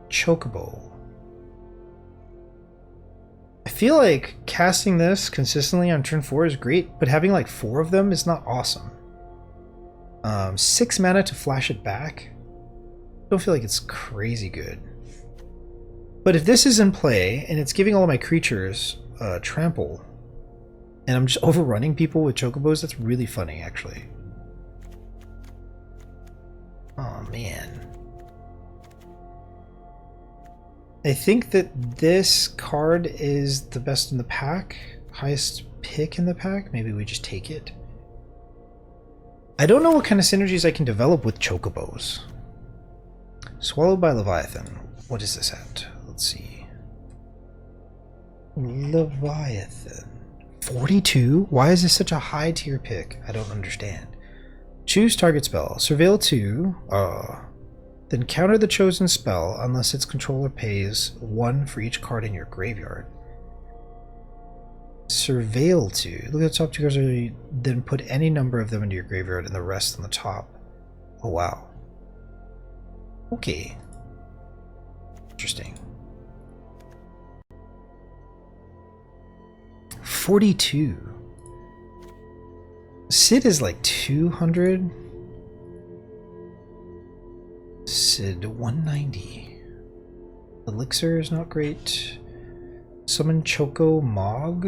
Chocobo. I feel like casting this consistently on turn 4 is great, but having like 4 of them is not awesome. 6 mana to flash it back. I don't feel like it's crazy good. But if this is in play and it's giving all of my creatures trample, and I'm just overrunning people with chocobos, that's really funny actually. Oh man. I think that this card is the best in the pack, highest pick in the pack. Maybe we just take it. I don't know what kind of synergies I can develop with chocobos. Swallowed by Leviathan. What is this at? Let's see. Leviathan. 42? Why is this such a high tier pick? I don't understand. Choose target spell. Surveil 2. Then counter the chosen spell unless its controller pays 1 for each card in your graveyard. Surveil 2. Look at the top 2 cards, then put any number of them into your graveyard and the rest on the top. Oh wow. Okay. Interesting. 42. Sid is like 200. Sid 190. Elixir is not great. Summon Choco Mog.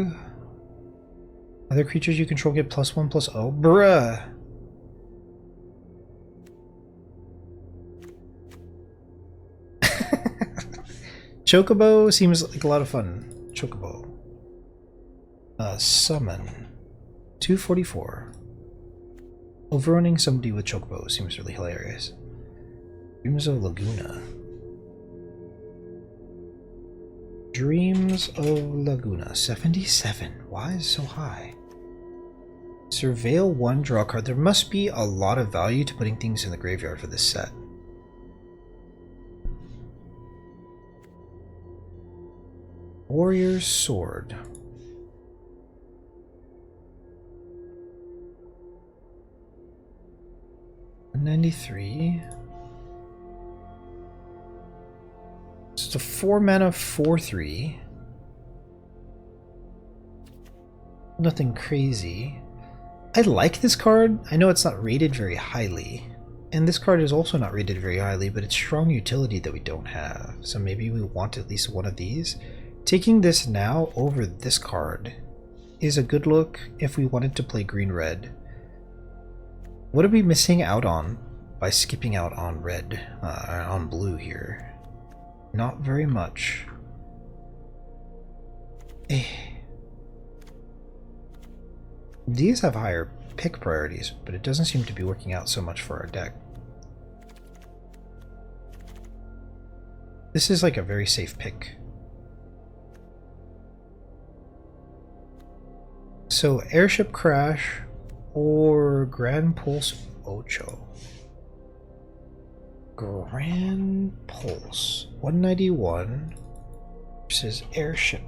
Other creatures you control get +1/+0. Bruh. Chocobo seems like a lot of fun. Chocobo. Summon. 244. Overrunning somebody with Chocobo seems really hilarious. Dreams of Laguna. Dreams of Laguna. 77. Why is it so high? Surveil 1, draw a card. There must be a lot of value to putting things in the graveyard for this set. Warrior's Sword. $93. It's a 4 mana 4/3. Nothing crazy. I like this card. I know it's not rated very highly. And this card is also not rated very highly, but it's strong utility that we don't have. So maybe we want at least one of these. Taking this now over this card is a good look if we wanted to play green-red. What are we missing out on by skipping out on red, on blue here? Not very much. These have higher pick priorities, but it doesn't seem to be working out so much for our deck. This is like a very safe pick. So Airship Crash or Grand Pulse Ocho. Grand Pulse 191 versus Airship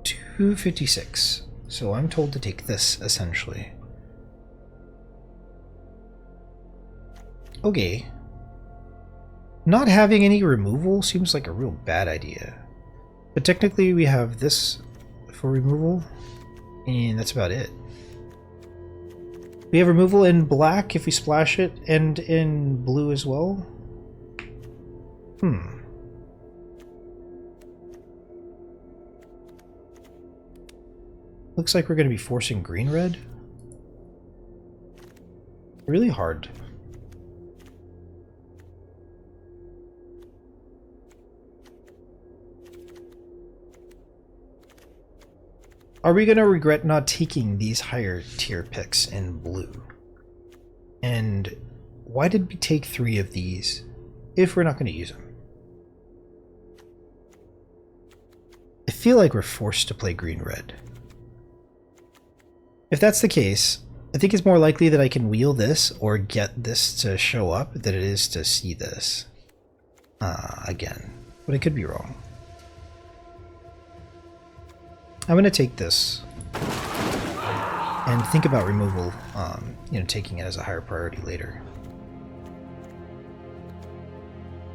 256. So I'm told to take this essentially. Okay. Not having any removal seems like a real bad idea. But technically we have this for removal, and that's about it. We have removal in black if we splash it, and in blue as well. Looks like we're going to be forcing green-red. Really hard. Are we going to regret not taking these higher tier picks in blue? And why did we take 3 of these if we're not going to use them? I feel like we're forced to play green-red. If that's the case, I think it's more likely that I can wheel this or get this to show up than it is to see this again. But I could be wrong. I'm gonna take this and think about removal, you know, taking it as a higher priority later.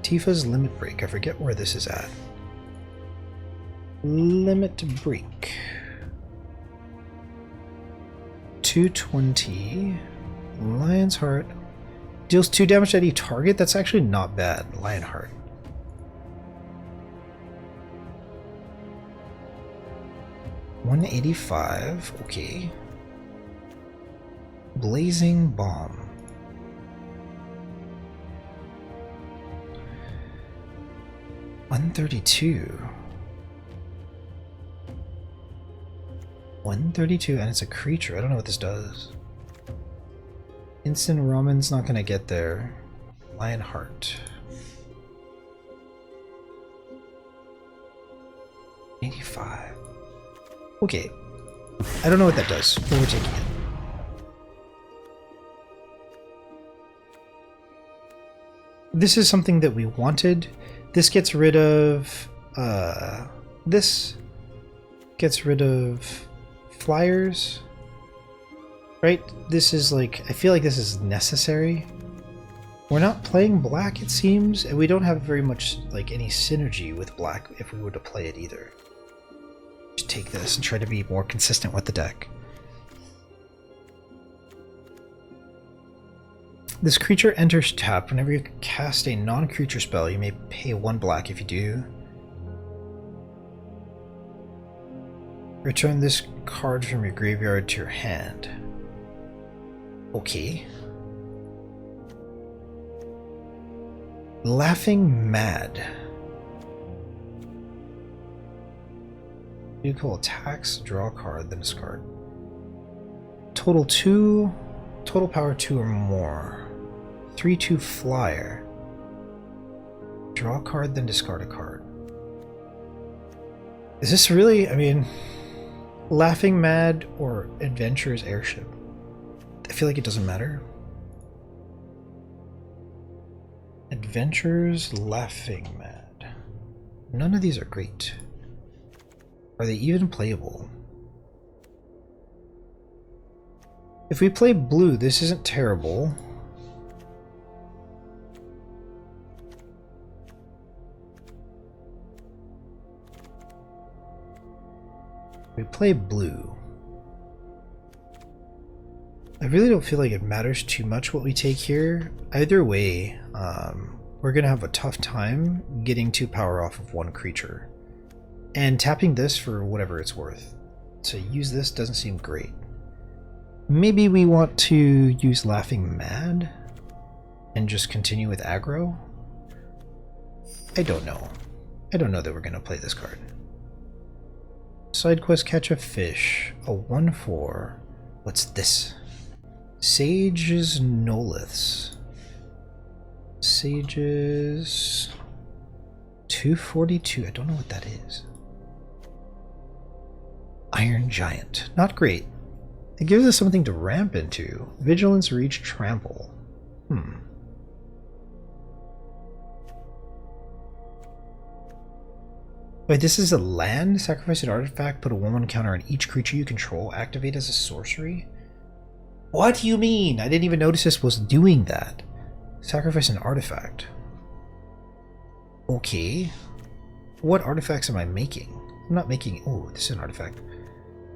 Tifa's limit break. I forget where this is at. Limit break. 220. Lion's Heart. Deals 2 damage to any target? That's actually not bad. Lionheart. $185. Okay. Blazing Bomb. $132. $132, and it's a creature. I don't know what this does. Instant Ramen's not gonna get there. Lionheart. 85. Okay. I don't know what that does, but we're taking it. This is something that we wanted. This gets rid of this gets rid of flyers, right? This is like, I feel like this is necessary. We're not playing black, it seems, and we don't have very much like any synergy with black if we were to play it either. Just take this and try to be more consistent with the deck. This creature enters tap. Whenever you cast a non-creature spell, you may pay 1 black if you do. Return this card from your graveyard to your hand. Okay. Laughing Mad. You call attacks, draw a card, then discard. Total 2, total power 2 or more. 3/2 flyer. Draw a card, then discard a card. Is this really, I mean, Laughing Mad or Adventurer's Airship? I feel like it doesn't matter. Adventurer's Laughing Mad. None of these are great. Are they even playable? If we play blue, this isn't terrible. We play blue. I really don't feel like it matters too much what we take here. Either way, we're gonna have a tough time getting 2 power off of 1 creature. And tapping this for whatever it's worth. To use this doesn't seem great. Maybe we want to use Laughing Mad and just continue with aggro? I don't know. I don't know that we're gonna play this card. Side quest, catch a fish. A 1/4. What's this? Sage's Noliths. Sage's 242. I don't know what that is. Iron Giant. Not great. It gives us something to ramp into. Vigilance, Reach, Trample. Wait, this is a land? Sacrifice an artifact, put a 1/1 counter on each creature you control, activate as a sorcery? What do you mean? I didn't even notice this was doing that. Sacrifice an artifact. Okay. What artifacts am I making? I'm not making... Oh, this is an artifact.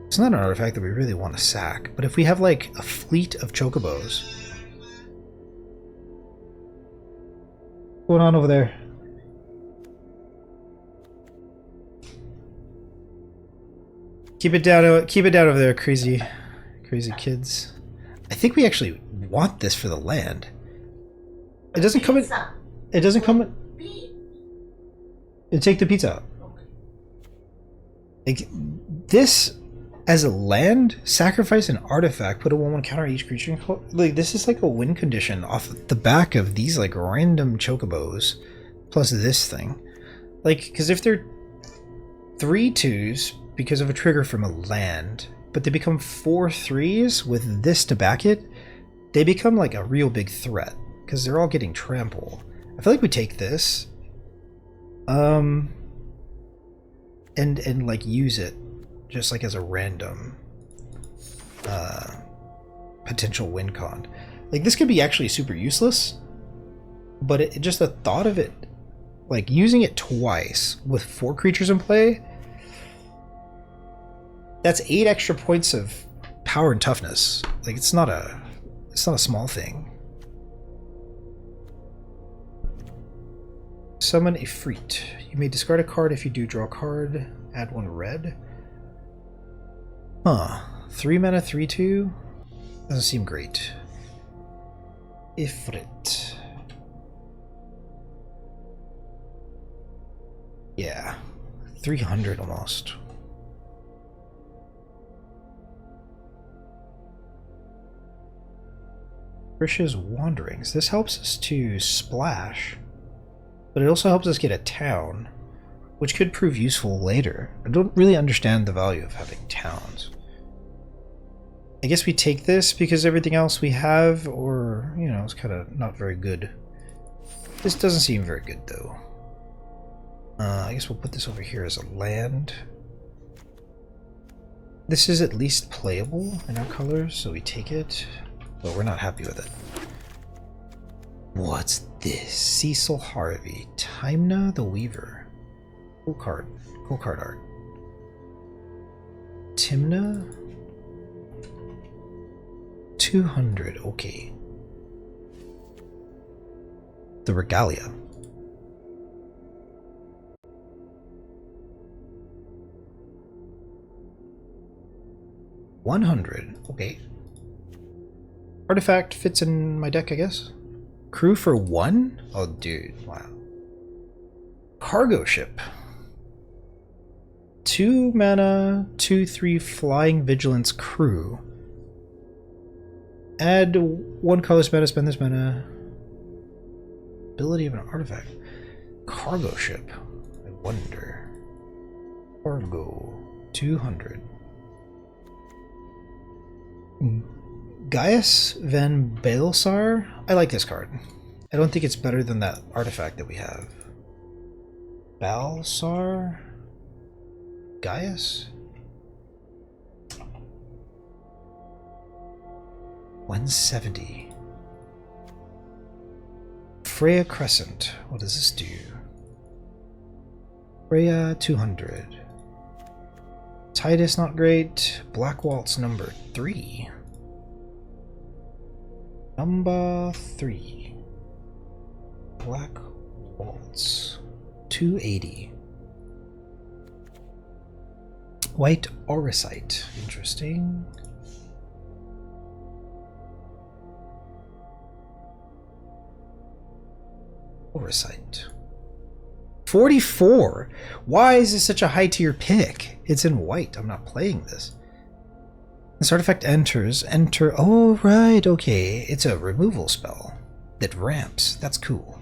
It's not an artifact that we really want to sack, but if we have like a fleet of chocobos... What's going on over there? Keep it down over there, crazy kids. I think we actually want this for the land. It doesn't come in. It doesn't come in. Take the pizza out. Like this as a land, sacrifice an artifact, put a 1/1 counter on each creature. Like this is like a win condition off the back of these like random chocobos, plus this thing. Like, because if they're 3/2s because of a trigger from a land, but they become 4/3s with this to back it, they become like a real big threat because they're all getting trample. I feel like we take this, and like use it just like as a random potential win con. Like this could be actually super useless, but just the thought of it, like using it twice with 4 creatures in play, that's 8 extra points of power and toughness. Like it's not a small thing. Summon a Freet. You may discard a card. If you do, draw a card. Add 1 red. Huh. 3 mana, 3/2? Doesn't seem great. Ifrit. Yeah. 300 almost. Grish's Wanderings. This helps us to splash, but it also helps us get a town, which could prove useful later. I don't really understand the value of having towns. I guess we take this because everything else we have, or, you know, it's kind of not very good. This doesn't seem very good, though. I guess we'll put this over here as a land. This is at least playable in our colors, so we take it, but we're not happy with it. What's this? Cecil Harvey. Timna the Weaver. Cool card. Cool card art. Timna? 200. Okay. The Regalia. $100. Okay. Artifact fits in my deck, I guess. Crew for 1? Oh, dude. Wow. Cargo ship. 2 mana, 2/3 flying vigilance crew. Add 1 colorless mana, spend this mana. Ability of an artifact. Cargo ship. I wonder. Cargo. 200. Gaius Van Baelsar? I like this card. I don't think it's better than that artifact that we have. Balsar? Gaius? 170. Freya Crescent. What does this do? Freya 200. Titus not great. Black Waltz number 3. Number 3. Black Waltz. 280. White Auracite. Interesting. Auracite. 44! Why is this such a high tier pick? It's in white. I'm not playing this. This artifact enters. Enter. Oh, right. Okay. It's a removal spell that ramps. That's cool.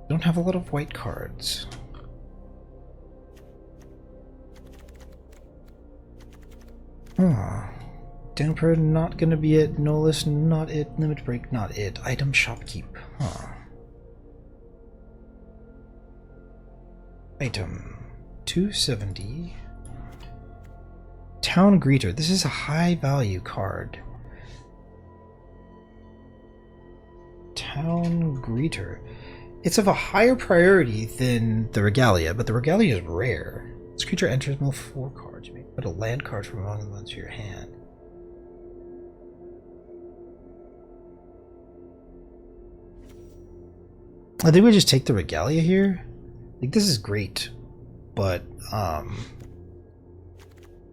Don't have a lot of white cards. Damper, not gonna be it. Nolus, not it. Limit break, not it. Item shopkeep. Item 270. Town Greeter. This is a high value card. Town Greeter. It's of a higher priority than the Regalia, but the Regalia is rare. This creature enters mill 4 cards. You may put a land card from among them into your hand. I think we just take the Regalia here. Like, this is great, but I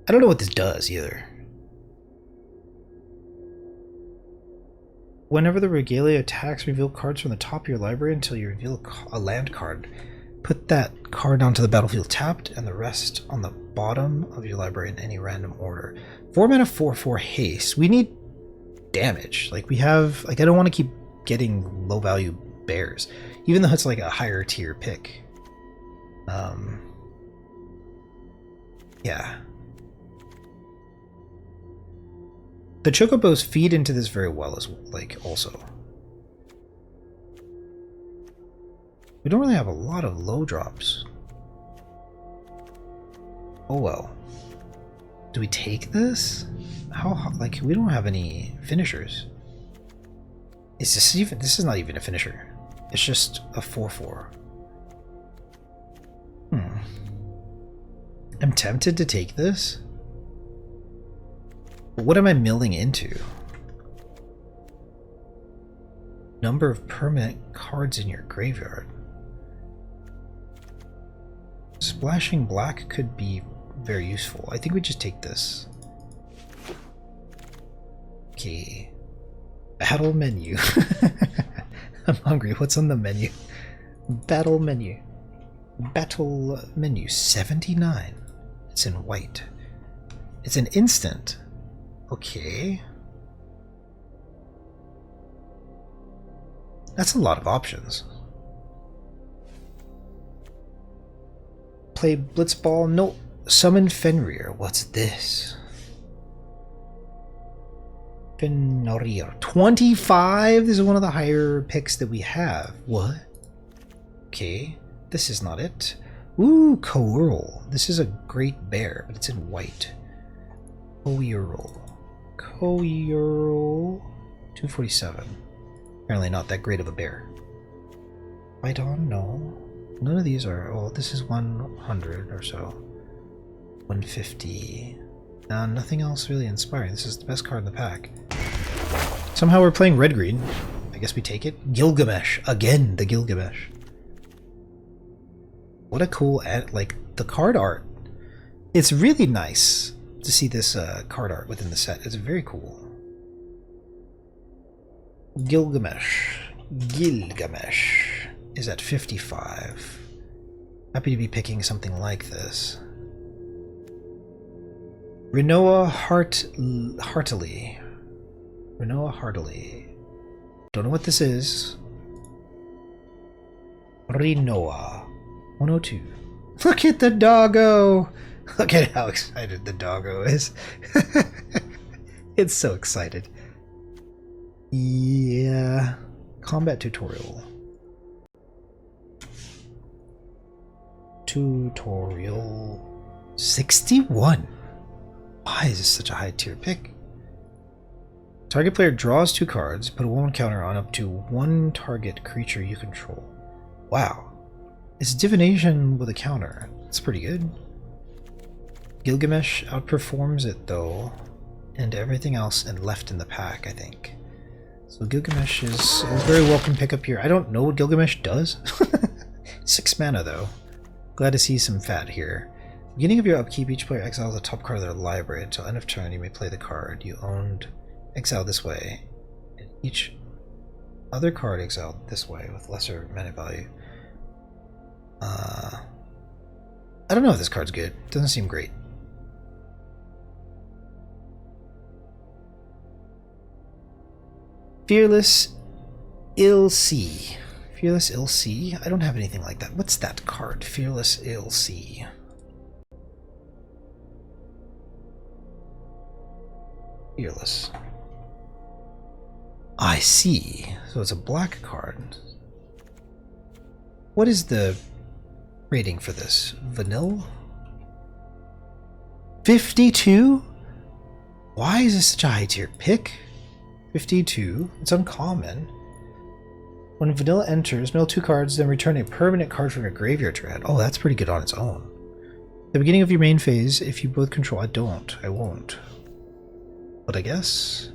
don't know what this does either. Whenever the Regalia attacks, reveal cards from the top of your library until you reveal a land card. Put that card onto the battlefield tapped, and the rest on the bottom of your library in any random order. 4 mana, 4/4 haste. We need damage. Like, we have, like, I don't want to keep getting low value bears, even though it's like a higher tier pick. Yeah. The Chocobos feed into this very well as like also. We don't really have a lot of low drops. Oh well. Do we take this? How, like, we don't have any finishers. Is this even, this is not even a finisher. It's just a 4/4. I'm tempted to take this. But what am I milling into? Number of permanent cards in your graveyard. Splashing black could be very useful. I think we just take this. Okay. Battle menu. I'm hungry. What's on the menu? Battle menu. Battle menu 79. It's in white. It's an instant. Okay. That's a lot of options. Play Blitzball. No. Summon Fenrir. What's this? Fenrir. 25? This is one of the higher picks that we have. What? Okay. This is not it. Ooh, Kourl. This is a great bear, but it's in white. Kourl. Kourl. 247. Apparently not that great of a bear. Phyton? No. None of these are... Oh, this is 100 or so. 150. Nothing else really inspiring. This is the best card in the pack. Somehow we're playing red-green. I guess we take it. Gilgamesh. Again, the Gilgamesh. What a cool... like, the card art. It's really nice to see this card art within the set. It's very cool. Gilgamesh. Gilgamesh is at 55. Happy to be picking something like this. Rinoa Heartily. Rinoa Heartily. Don't know what this is. Rinoa. 102. Look at the doggo! Look at how excited the doggo is. It's so excited. Yeah. Combat tutorial. Tutorial 61. Why is this such a high tier pick? Target player draws 2 cards, put a 1/1 counter on up to 1 target creature you control. Wow. It's divination with a counter. That's pretty good. Gilgamesh outperforms it though, and everything else and left in the pack, I think. So Gilgamesh is a very welcome pickup here. I don't know what Gilgamesh does. 6 mana though. Glad to see some fat here. Beginning of your upkeep, each player exiles the top card of their library. Until end of turn, you may play the card you owned exiled this way, and each other card exiled this way with lesser mana value. I don't know if this card's good. Doesn't seem great. Fearless Ilse. Fearless Ilse? I don't have anything like that. What's that card? Fearless Ilse. Fearless. I see. So it's a black card. What is the rating for this? Vanilla? 52? Why is this such a high tier pick? 52. It's uncommon. When vanilla enters, mill 2 cards, then return a permanent card from your graveyard to your hand. Oh, that's pretty good on its own. The beginning of your main phase, if you both control... I won't. But I guess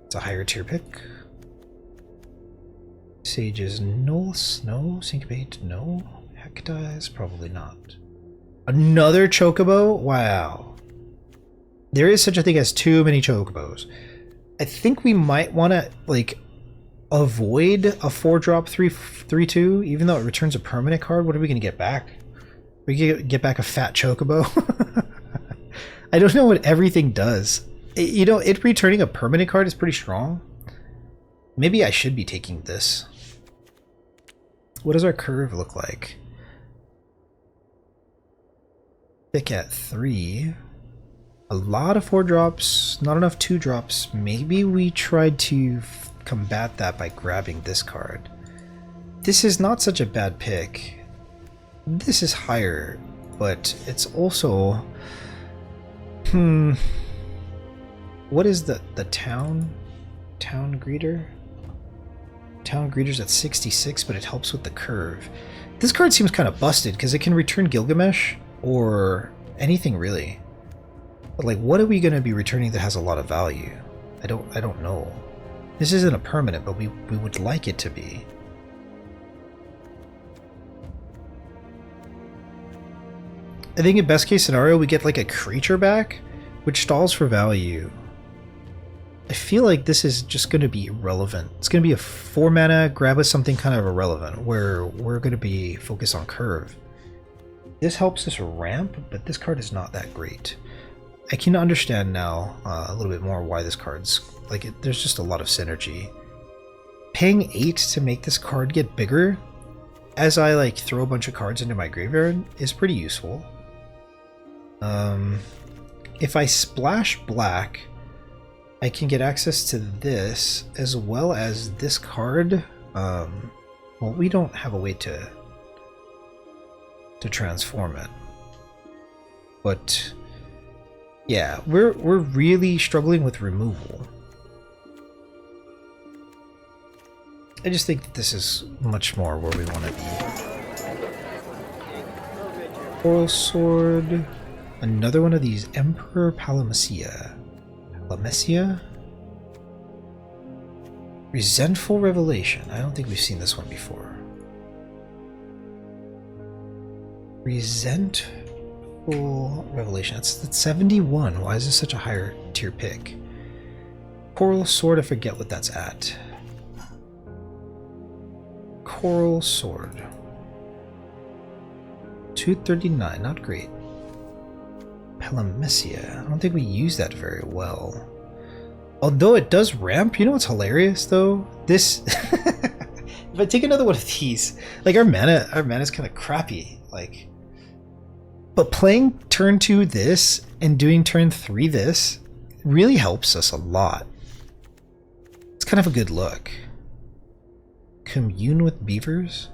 it's a higher tier pick. Sages, no. Syncopate, no. Hectize, probably not. Another chocobo? Wow. There is such a thing as too many chocobos. I think we might want to, like, avoid a 4-drop 3/2, even though it returns a permanent card. What are we going to get back? We can get back a fat chocobo. I don't know what everything does. You know, it returning a permanent card is pretty strong. Maybe I should be taking this. What does our curve look like? Pick at 3. A lot of 4-drops, not enough 2-drops. Maybe we tried to combat that by grabbing this card. This is not such a bad pick. This is higher, but it's also... What is the town greeter? Town greeter's at 66, but it helps with the curve. This card seems kind of busted because it can return Gilgamesh or anything really. But like, what are we going to be returning that has a lot of value? I don't know. This isn't a permanent, but we would like it to be. I think in best case scenario we get like a creature back, which stalls for value. I feel like this is just going to be irrelevant. It's going to be a 4 mana, grab us something kind of irrelevant, where we're going to be focused on curve. This helps us ramp, but this card is not that great. I can understand now a little bit more why this card's like there's just a lot of synergy. Paying 8 to make this card get bigger as I like throw a bunch of cards into my graveyard is pretty useful. If I splash black, I can get access to this as well as this card. Well, we don't have a way to transform it, but yeah, we're really struggling with removal. I just think that this is much more where we want to be. Coral Sword, another one of these Emperor Palamecia. Palamecia? Resentful Revelation. I don't think we've seen this one before. Resentful Revelation. That's 71. Why is this such a higher tier pick? Coral Sword, I forget what that's at. Coral Sword. 239, not great. Palamecia. I don't think we use that very well. Although it does ramp, you know what's hilarious though? This if I take another one of these, like our mana's kind of crappy, like, but playing turn 2 this and doing turn 3 this really helps us a lot. It's kind of a good look. Commune with Beavers?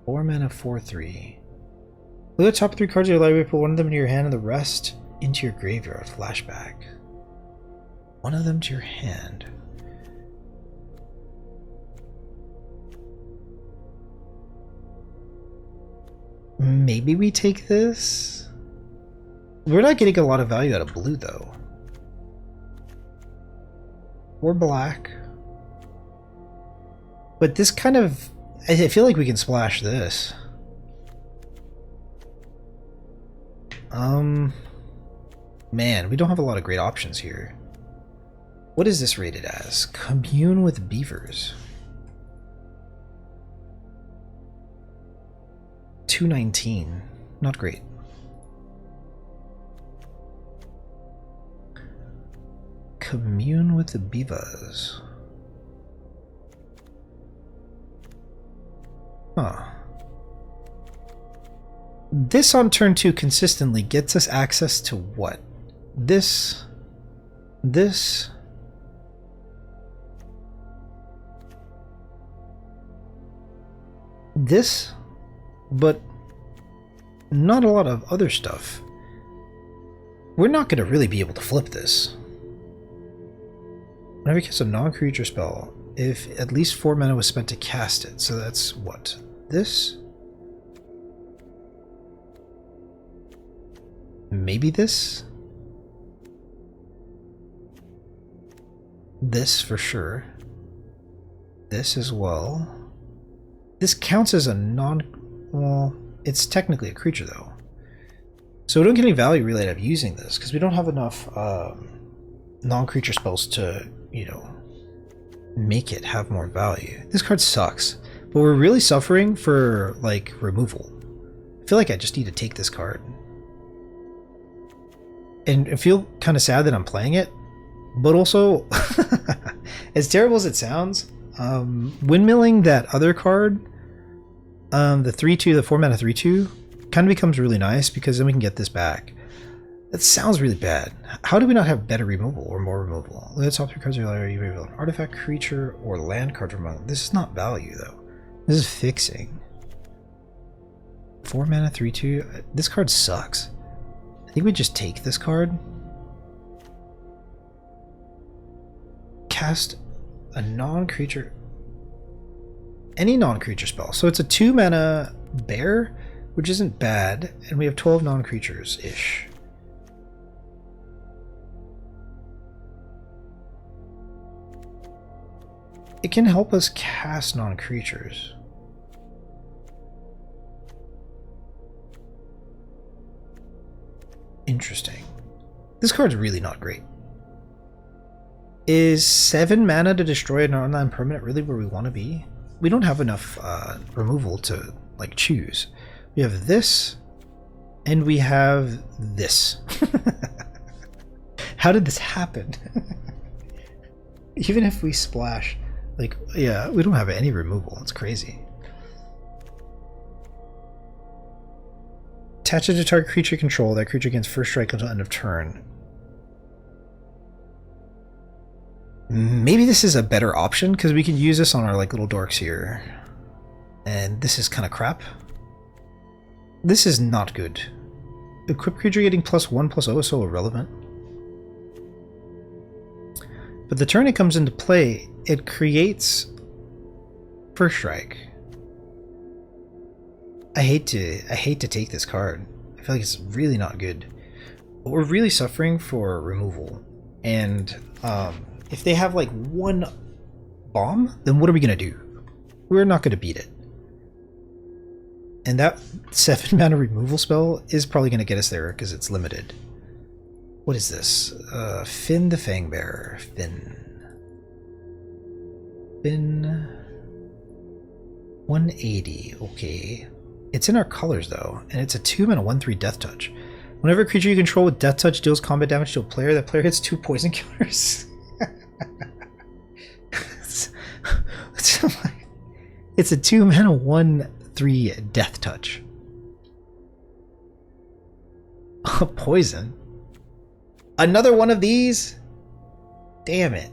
4 mana, 4/3. Look at the top 3 cards of your library, put one of them into your hand and the rest into your graveyard. Flashback. One of them to your hand. Maybe we take this? We're not getting a lot of value out of blue though. Or black. But this kind of... I feel like we can splash this. Man, we don't have a lot of great options here. What is this rated as? Commune with Beavers. 219. Not great. Commune with the Beavers. Huh. This on turn 2 consistently gets us access to what? This, this, but not a lot of other stuff. We're not going to really be able to flip this. Whenever you cast a non-creature spell, if at least 4 mana was spent to cast it, so that's what? This? Maybe this? This for sure. This as well. This counts as a well, it's technically a creature though. So we don't get any value really out of using this, because we don't have enough non-creature spells to, you know, make it have more value. This card sucks, but we're really suffering for, like, removal. I feel like I just need to take this card. And I feel kind of sad that I'm playing it, but also, as terrible as it sounds, windmilling that other card, the 3/2, the 4 mana 3/2, kind of becomes really nice because then we can get this back. That sounds really bad. How do we not have better removal or more removal? The top 3 cards are either an artifact, creature, or land card removal. This is not value though. This is fixing. 4 mana, 3/2. This card sucks. I think we just take this card. Cast a non-creature. Any non-creature spell. So it's a 2 mana bear, which isn't bad, and we have 12 non-creatures-ish. It can help us cast non-creatures. Interesting. This card's really not great. Is 7 mana to destroy an online permanent really where we want to be? We don't have enough removal to like choose. We have this, and we have this. How did this happen? Even if we splash, like, yeah, we don't have any removal. It's crazy. Attach it to target creature control. That creature gains first strike until end of turn. Maybe this is a better option because we can use this on our like little dorks here. And this is kind of crap. This is not good. Equip creature getting +1/+0 is so irrelevant. But the turn it comes into play, it creates first strike. I hate to take this card. I feel like it's really not good. But we're really suffering for removal. And if they have like one bomb, then what are we gonna do? We're not gonna beat it. And that 7 mana removal spell is probably gonna get us there because it's limited. What is this? Finn the Fangbearer. Finn 180. Okay. It's in our colors though, and it's a 2 mana 1/3 death touch. Whenever a creature you control with death touch deals combat damage to a player, that player hits 2 poison counters. It's a 2 mana 1/3 death touch. Poison. Another one of these? Damn it.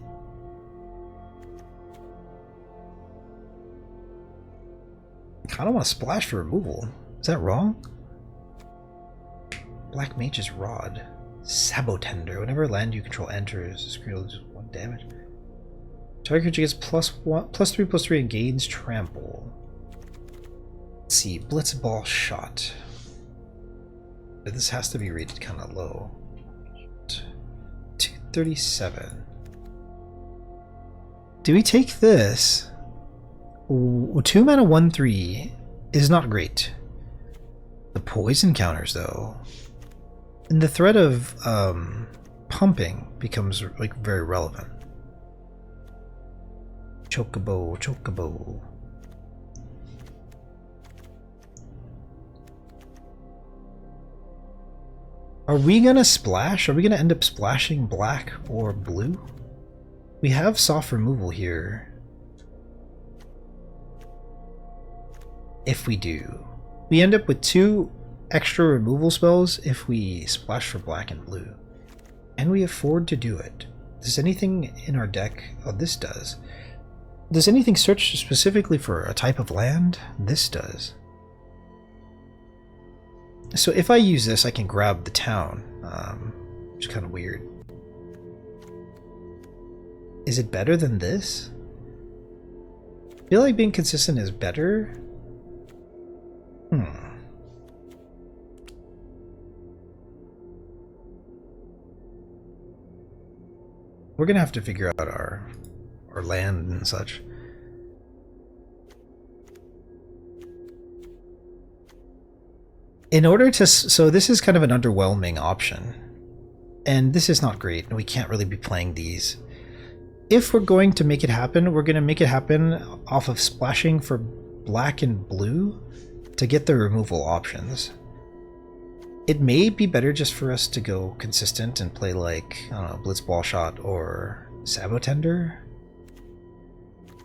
I kind of want to splash for removal. Is that wrong? Black Mage's Rod. Sabotender. Whenever land you control enters, this creature loses 1 damage. Target creature gets +3/+3 and gains trample. Let's see. Blitzball Shot. But this has to be rated kind of low. 237. Do we take this? 2 mana 1/3 is not great. The poison counters though, and the threat of pumping becomes like very relevant. Chocobo, chocobo. Are we gonna splash? Are we gonna end up splashing black or blue? We have soft removal here. If we do, we end up with 2 extra removal spells if we splash for black and blue. Can we afford to do it? Does anything in our deck... Oh, this does. Does anything search specifically for a type of land? This does. So if I use this, I can grab the town, which is kind of weird. Is it better than this? I feel like being consistent is better. We're gonna have to figure out our land and such. In order to, so this is kind of an underwhelming option, and this is not great, and we can't really be playing these. If we're going to make it happen, we're going to make it happen off of splashing for black and blue to get the removal options. It may be better just for us to go consistent and play like, I don't know, Blitzball Shot or Sabotender.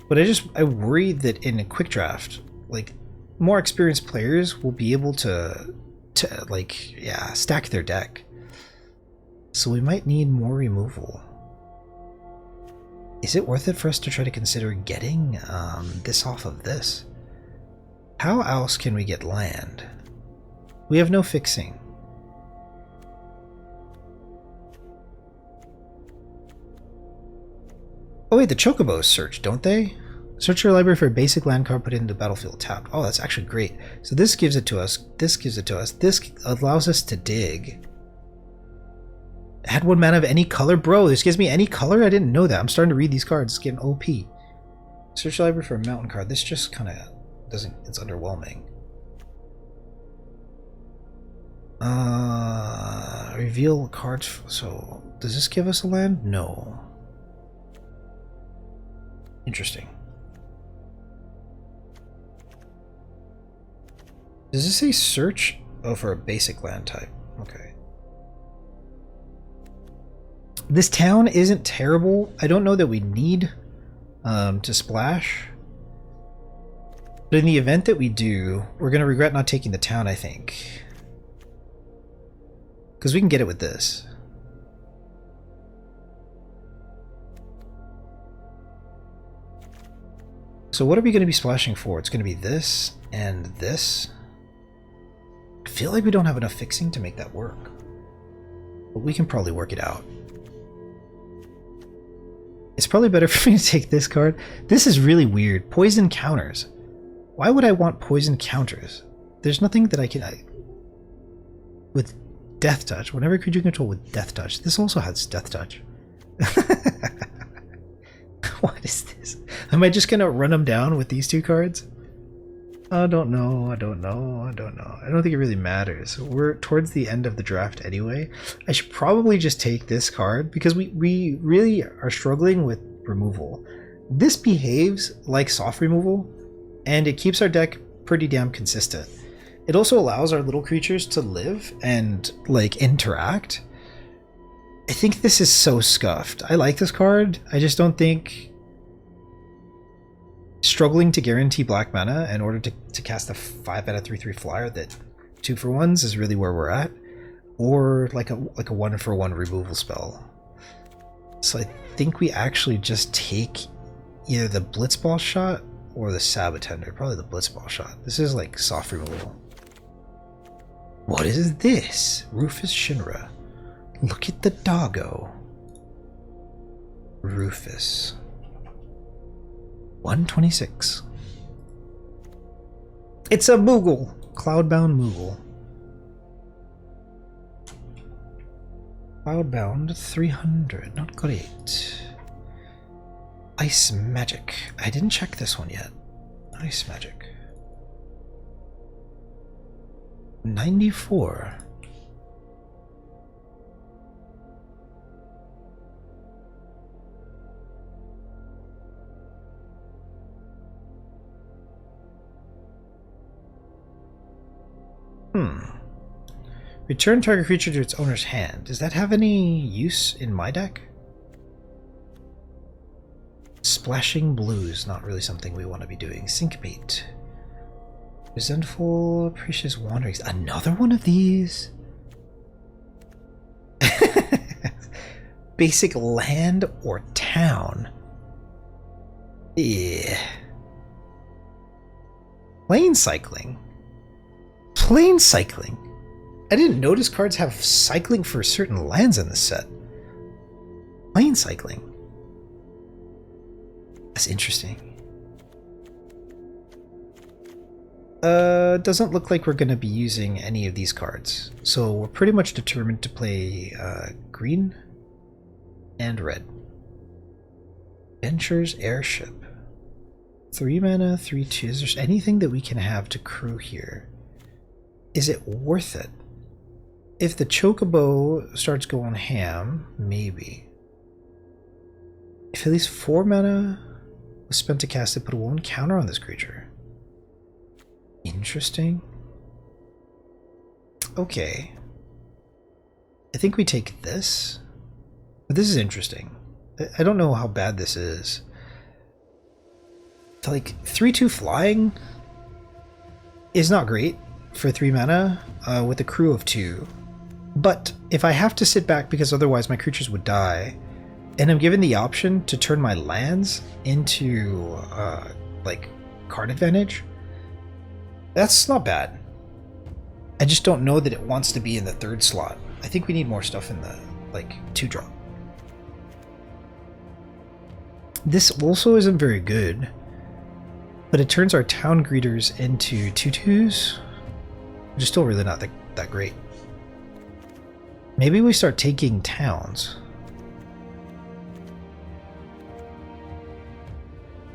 But I worry that in a quick draft, like, more experienced players will be able to like, yeah, stack their deck. So we might need more removal. Is it worth it for us to try to consider getting this off of this? How else can we get land? We have no fixing. Oh wait, the chocobos search, don't they? Search your library for a basic land card, put it into the battlefield tapped. Oh, that's actually great. So this gives it to us, this gives it to us, this allows us to dig. Add 1 mana of any color? Bro, this gives me any color? I didn't know that. I'm starting to read these cards. It's getting OP. Search your library for a mountain card. This just kind of doesn't, it's underwhelming. Reveal cards. So, does this give us a land? No. Interesting. Does this say search? Oh, for a basic land type. Okay. This town isn't terrible. I don't know that we need to splash. But in the event that we do, we're going to regret not taking the town, I think. Because we can get it with this. So what are we going to be splashing for? It's going to be this and this. I feel like we don't have enough fixing to make that work. But we can probably work it out. It's probably better for me to take this card. This is really weird. Poison counters. Why would I want poison counters? There's nothing that I can... with Death Touch. Whenever creature you control with Death Touch. This also has Death Touch. What is this? Am I just going to run them down with these two cards? I don't know. I don't know. I don't know. I don't think it really matters. We're towards the end of the draft anyway. I should probably just take this card because we really are struggling with removal. This behaves like soft removal and it keeps our deck pretty damn consistent. It also allows our little creatures to live and like interact. I think this is so scuffed. I like this card. I just don't think struggling to guarantee black mana in order to cast a 5 out of 3/3 flyer that 2-for-1s is really where we're at, or like a 1-for-1 removal spell. So I think we actually just take either the Blitzball shot or the Sabatender. Probably the Blitzball shot. This is like soft removal. What is this? Rufus Shinra. Look at the doggo. Rufus. 126. It's a Moogle. Cloudbound Moogle. Cloudbound 300. Not great. Ice Magic. I didn't check this one yet. Ice Magic. 94. Return target creature to its owner's hand. Does that have any use in my deck? Splashing Blues, not really something we want to be doing. Syncopate. Resentful, Precious Wanderings. Another one of these? Basic land or town? Yeah. Plane cycling. Plane cycling. I didn't notice cards have cycling for certain lands in this set. Plane cycling. That's interesting. Doesn't look like we're going to be using any of these cards. So we're pretty much determined to play green and red. Venture's Airship. 3 mana, 3/2. Is there anything that we can have to crew here? Is it worth it? If the Chocobo starts going ham, maybe. If at least 4 mana was spent to cast it, put a 1 counter on this creature. Interesting. Okay. I think we take this. But this is interesting. I don't know how bad this is. Like 3/2 flying is not great for 3 mana with a crew of 2. But if I have to sit back because otherwise my creatures would die, and I'm given the option to turn my lands into like card advantage, that's not bad. I just don't know that it wants to be in the 3rd slot. I think we need more stuff in the like 2-drop. This also isn't very good, but it turns our town greeters into 2/2s, which is still really not that great. Maybe we start taking towns.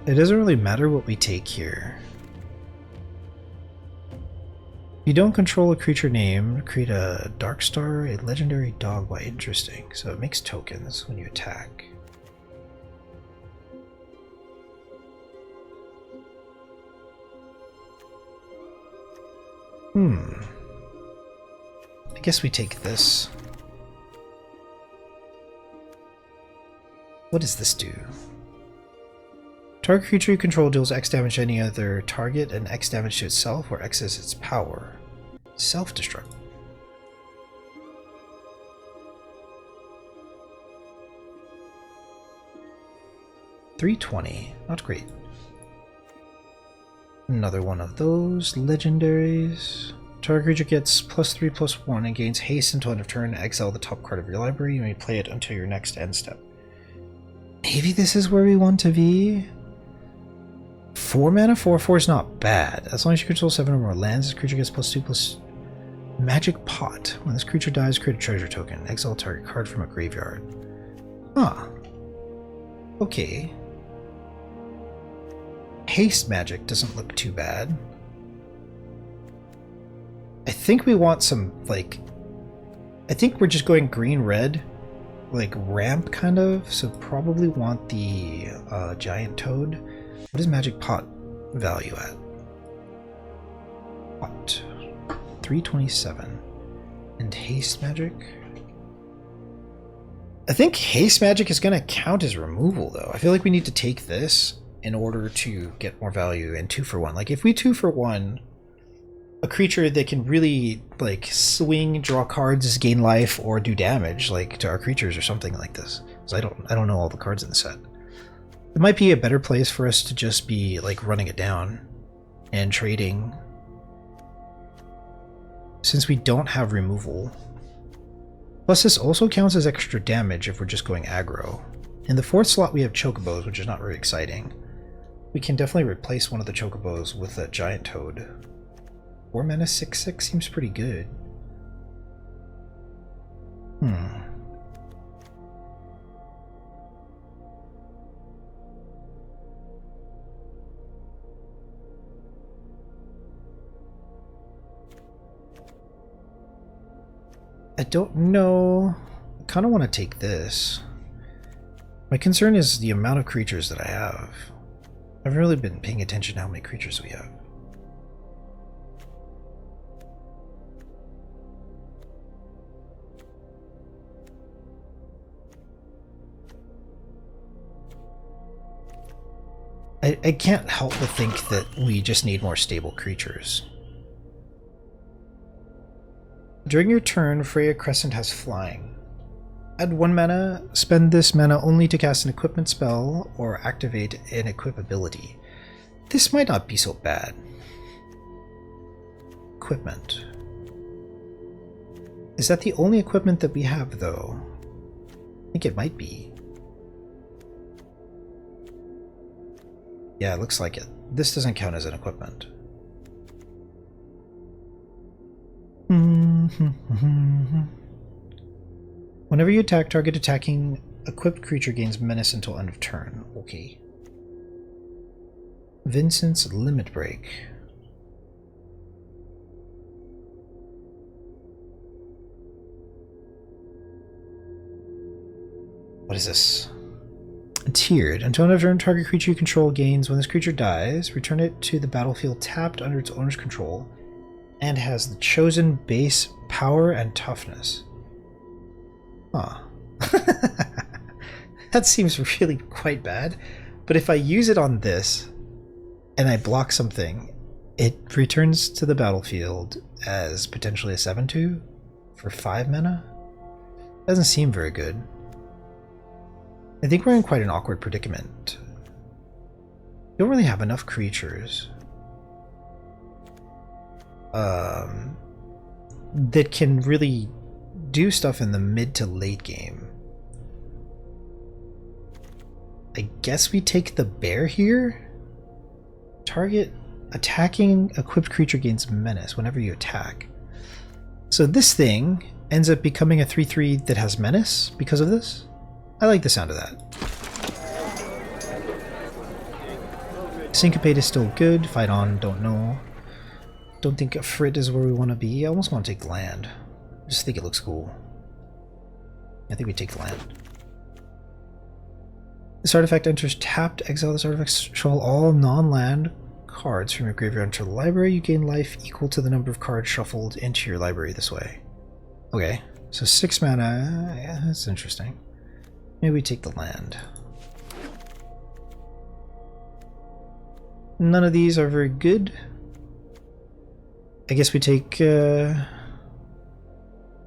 It doesn't really matter what we take here. You don't control a creature name, create a dark star, a legendary dog. Why interesting. So it makes tokens when you attack. I guess we take this. What does this do? Target creature you control deals X damage to any other target and X damage to itself, where X is its power. Self-destruct. $320. Not great. Another one of those legendaries. Target creature gets +3/+1 and gains haste until end of turn. Exile the top card of your library. You may play it until your next end step. Maybe this is where we want to be? 4 mana, 4/4 is not bad. As long as you control 7 or more lands, this creature gets +2/+ Magic Pot. When this creature dies, create a treasure token. Exile target card from a graveyard. Huh. Okay. Haste magic doesn't look too bad. I think we want some, like... I think we're just going green-red, like ramp kind of, so probably want the giant toad. What is Magic Pot value at? What? 327. And haste magic? I think haste magic is going to count as removal, though. I feel like we need to take this in order to get more value and 2 for 1. Like, if we 2 for 1 a creature that can really, like, swing, draw cards, gain life, or do damage, like, to our creatures or something like this. Because I don't know all the cards in the set. It might be a better place for us to just be, like, running it down and trading. Since we don't have removal. Plus, this also counts as extra damage if we're just going aggro. In the 4th slot, we have chocobos, which is not very exciting. We can definitely replace one of the chocobos with a giant toad. 4 mana 6/6 seems pretty good. I don't know. I kind of want to take this. My concern is the amount of creatures that I have. I haven't really been paying attention to how many creatures we have. I can't help but think that we just need more stable creatures. During your turn, Freya Crescent has flying. Add 1 mana, spend this mana only to cast an equipment spell or activate an equip ability. This might not be so bad. Equipment. Is that the only equipment that we have, though? I think it might be. Yeah, it looks like it. This doesn't count as an equipment. Whenever you attack, target attacking equipped creature gains menace until end of turn. Okay. Vincent's Limit Break. What is this? Tiered. Until end of turn, target creature you control gains. When this creature dies, return it to the battlefield tapped under its owner's control and has the chosen base power and toughness. Huh. That seems really quite bad. But if I use it on this and I block something, it returns to the battlefield as potentially a 7/2 for 5 mana? Doesn't seem very good. I think we're in quite an awkward predicament. We don't really have enough creatures that can really do stuff in the mid to late game. I guess we take the bear here. Target attacking equipped creature gains menace whenever you attack. So this thing ends up becoming a 3/3 that has menace because of this. I like the sound of that. Syncopate is still good. Fight on, don't know. Don't think a Frit is where we want to be. I almost want to take land. I just think it looks cool. I think we take the land. This artifact enters tapped. Exile this artifact. Shuffle all non-land cards from your graveyard into the library. You gain life equal to the number of cards shuffled into your library this way. Okay, so 6 mana. Yeah, that's interesting. Maybe we take the land. None of these are very good. I guess we take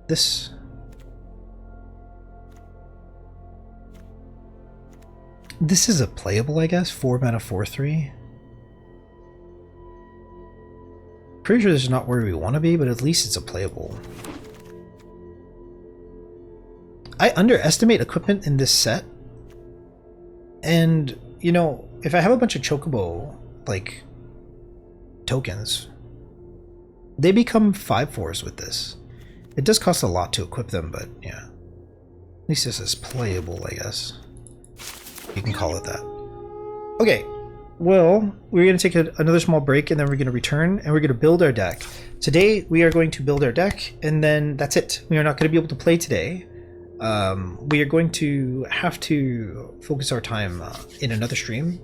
this. This is a playable, I guess. 4 mana, 4/3. Pretty sure this is not where we want to be, but at least it's a playable. I underestimate equipment in this set. And, you know, if I have a bunch of Chocobo, like, tokens, they become 5/4s with this. It does cost a lot to equip them, but yeah. At least this is playable, I guess. You can call it that. Okay, well, we're going to take another small break, and then we're going to return, and we're going to build our deck. Today, we are going to build our deck, and then that's it. We are not going to be able to play today. We are going to have to focus our time in another stream.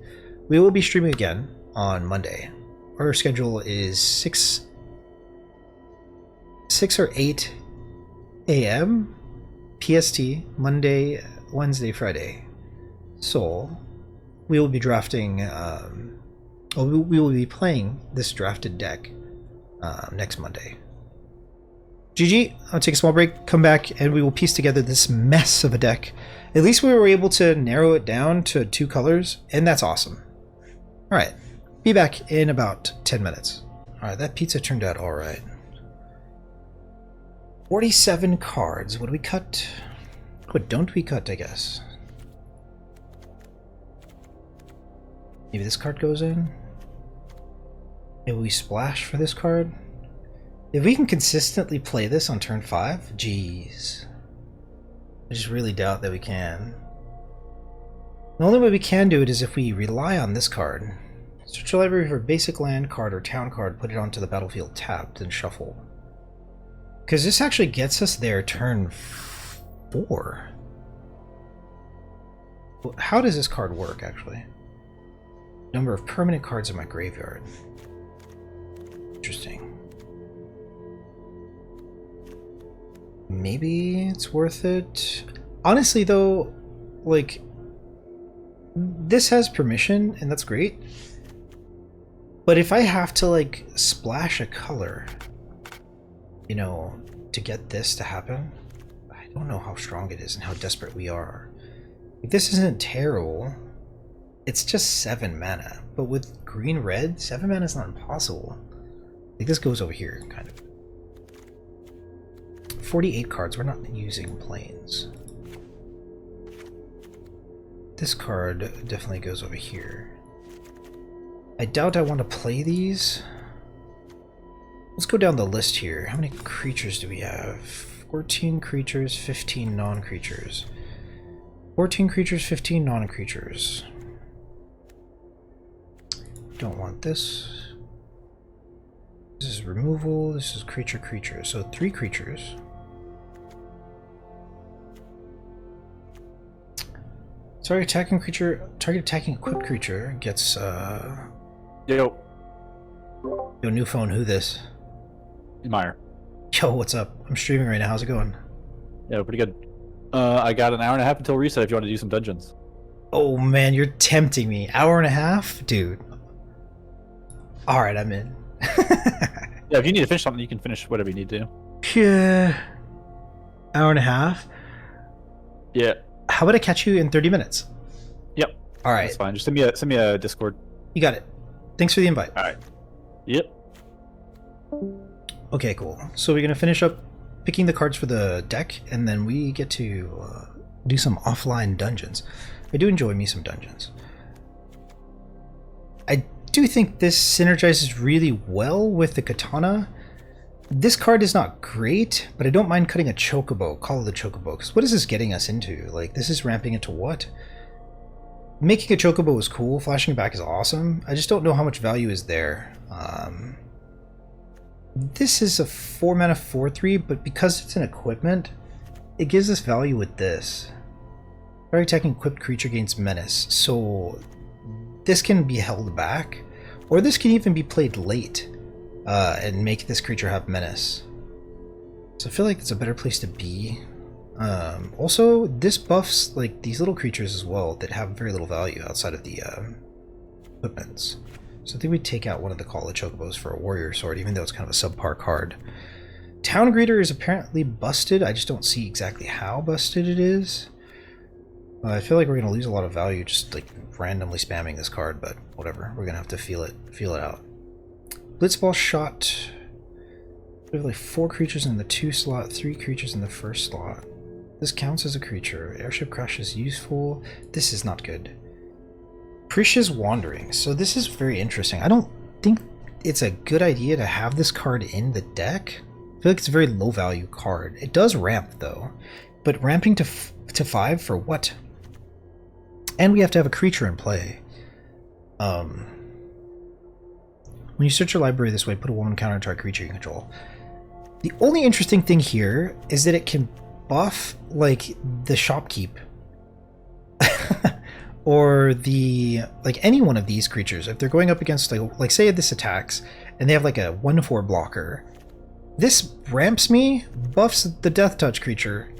We will be streaming again on Monday. Our schedule is 6 or 8 a.m. PST, Monday, Wednesday, Friday. So we will be drafting, we will be playing this drafted deck next Monday. GG, I'll take a small break, come back, and we will piece together this mess of a deck. At least we were able to narrow it down to 2 colors, and that's awesome. Alright, be back in about 10 minutes. Alright, that pizza turned out alright. 47 cards. What do we cut? What don't we cut, I guess? Maybe this card goes in? Maybe we splash for this card? If we can consistently play this on turn 5, geez. I just really doubt that we can. The only way we can do it is if we rely on this card. Search your library for a basic land card or town card, put it onto the battlefield tapped, and shuffle. Because this actually gets us there turn 4. How does this card work, actually? Number of permanent cards in my graveyard. Interesting. Maybe it's worth it. Honestly, though, like, this has permission, and that's great. But if I have to, like, splash a color, you know, to get this to happen, I don't know how strong it is and how desperate we are. Like, this isn't terrible. It's just 7 mana, but with green-red, 7 mana is not impossible. Like, this goes over here, kind of. 48 cards, we're not using planes. This card definitely goes over here. I doubt I want to play these. Let's go down the list here. How many creatures do we have? 14 creatures, 15 non-creatures. 14 creatures, 15 non-creatures. Don't want this. This is removal, this is creature. So 3 creatures. Target attacking equipped creature gets Yo, new phone, who this? Meyer. Yo, what's up? I'm streaming right now, how's it going? Yeah, pretty good. I got an hour and a half until reset if you want to do some dungeons. Oh man, you're tempting me. Hour and a half? Dude. Alright, I'm in. Yeah, if you need to finish something, you can finish whatever you need to. Yeah. Hour and a half? Yeah. How about I catch you in 30 minutes? Yep. All right. That's fine. Just send me a Discord. You got it. Thanks for the invite. All right. Yep. Okay, cool. So we're going to finish up picking the cards for the deck, and then we get to do some offline dungeons. I do enjoy me some dungeons. I do think this synergizes really well with the katana. This card is not great, but I don't mind cutting a chocobo, Call of the Chocobo, because what is this getting us into? Like, this is ramping it to what? Making a chocobo is cool, flashing it back is awesome. I just don't know how much value is there. This is a 4 mana 4/3, but because it's an equipment, it gives us value with this. Target attacking equipped creature gains menace, so this can be held back, or this can even be played late and make this creature have menace. So I feel like it's a better place to be. Also, this buffs like these little creatures as well that have very little value outside of the equipments. So I think we take out one of the Call of Chocobos for a Warrior Sword, even though it's kind of a subpar card. Town Greeter is apparently busted. I just don't see exactly how busted it is. I feel like we're going to lose a lot of value just like randomly spamming this card, but whatever. We're going to have to feel it out. Blitzball Shot. We have like 4 creatures in the 2 slot, 3 creatures in the 1st slot. This counts as a creature. Airship Crash is useful. This is not good. Prisha's Wandering. So this is very interesting. I don't think it's a good idea to have this card in the deck. I feel like it's a very low value card. It does ramp though, but ramping to 5 for what? And we have to have a creature in play. When you search your library this way, put a 1 counter to a creature you control. The only interesting thing here is that it can buff like the Shopkeep. Or the like any one of these creatures. If they're going up against like say this attacks and they have like a 1/4 blocker, this ramps me, buffs the Death Touch creature,